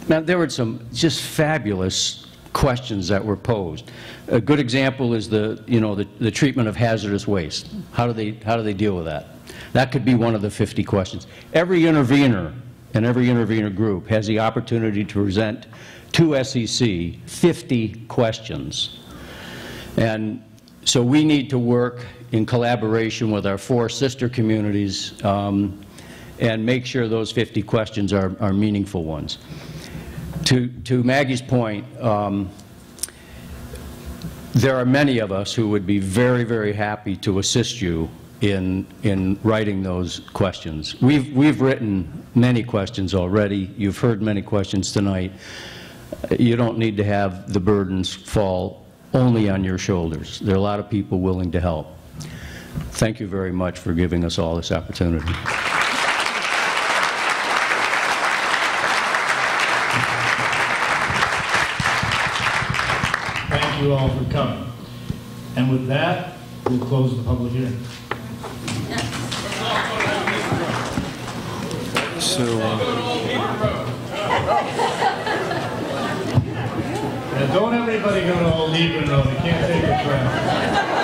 there were some just fabulous questions that were posed. A good example is the treatment of hazardous waste. How do they deal with that? That could be one of the 50 questions. Every intervener and every intervener group has the opportunity to present to SEC 50 questions. And so we need to work in collaboration with our 4 sister communities and make sure those 50 questions are meaningful ones. To Maggie's point, there are many of us who would be very, very happy to assist you in writing those questions. We've written many questions already. You've heard many questions tonight. You don't need to have the burdens fall only on your shoulders. There are a lot of people willing to help. Thank you very much for giving us all this opportunity. you all for coming. And with that, we'll close the public hearing. So, Don't everybody go to Old Hebron Road. You can't take the train.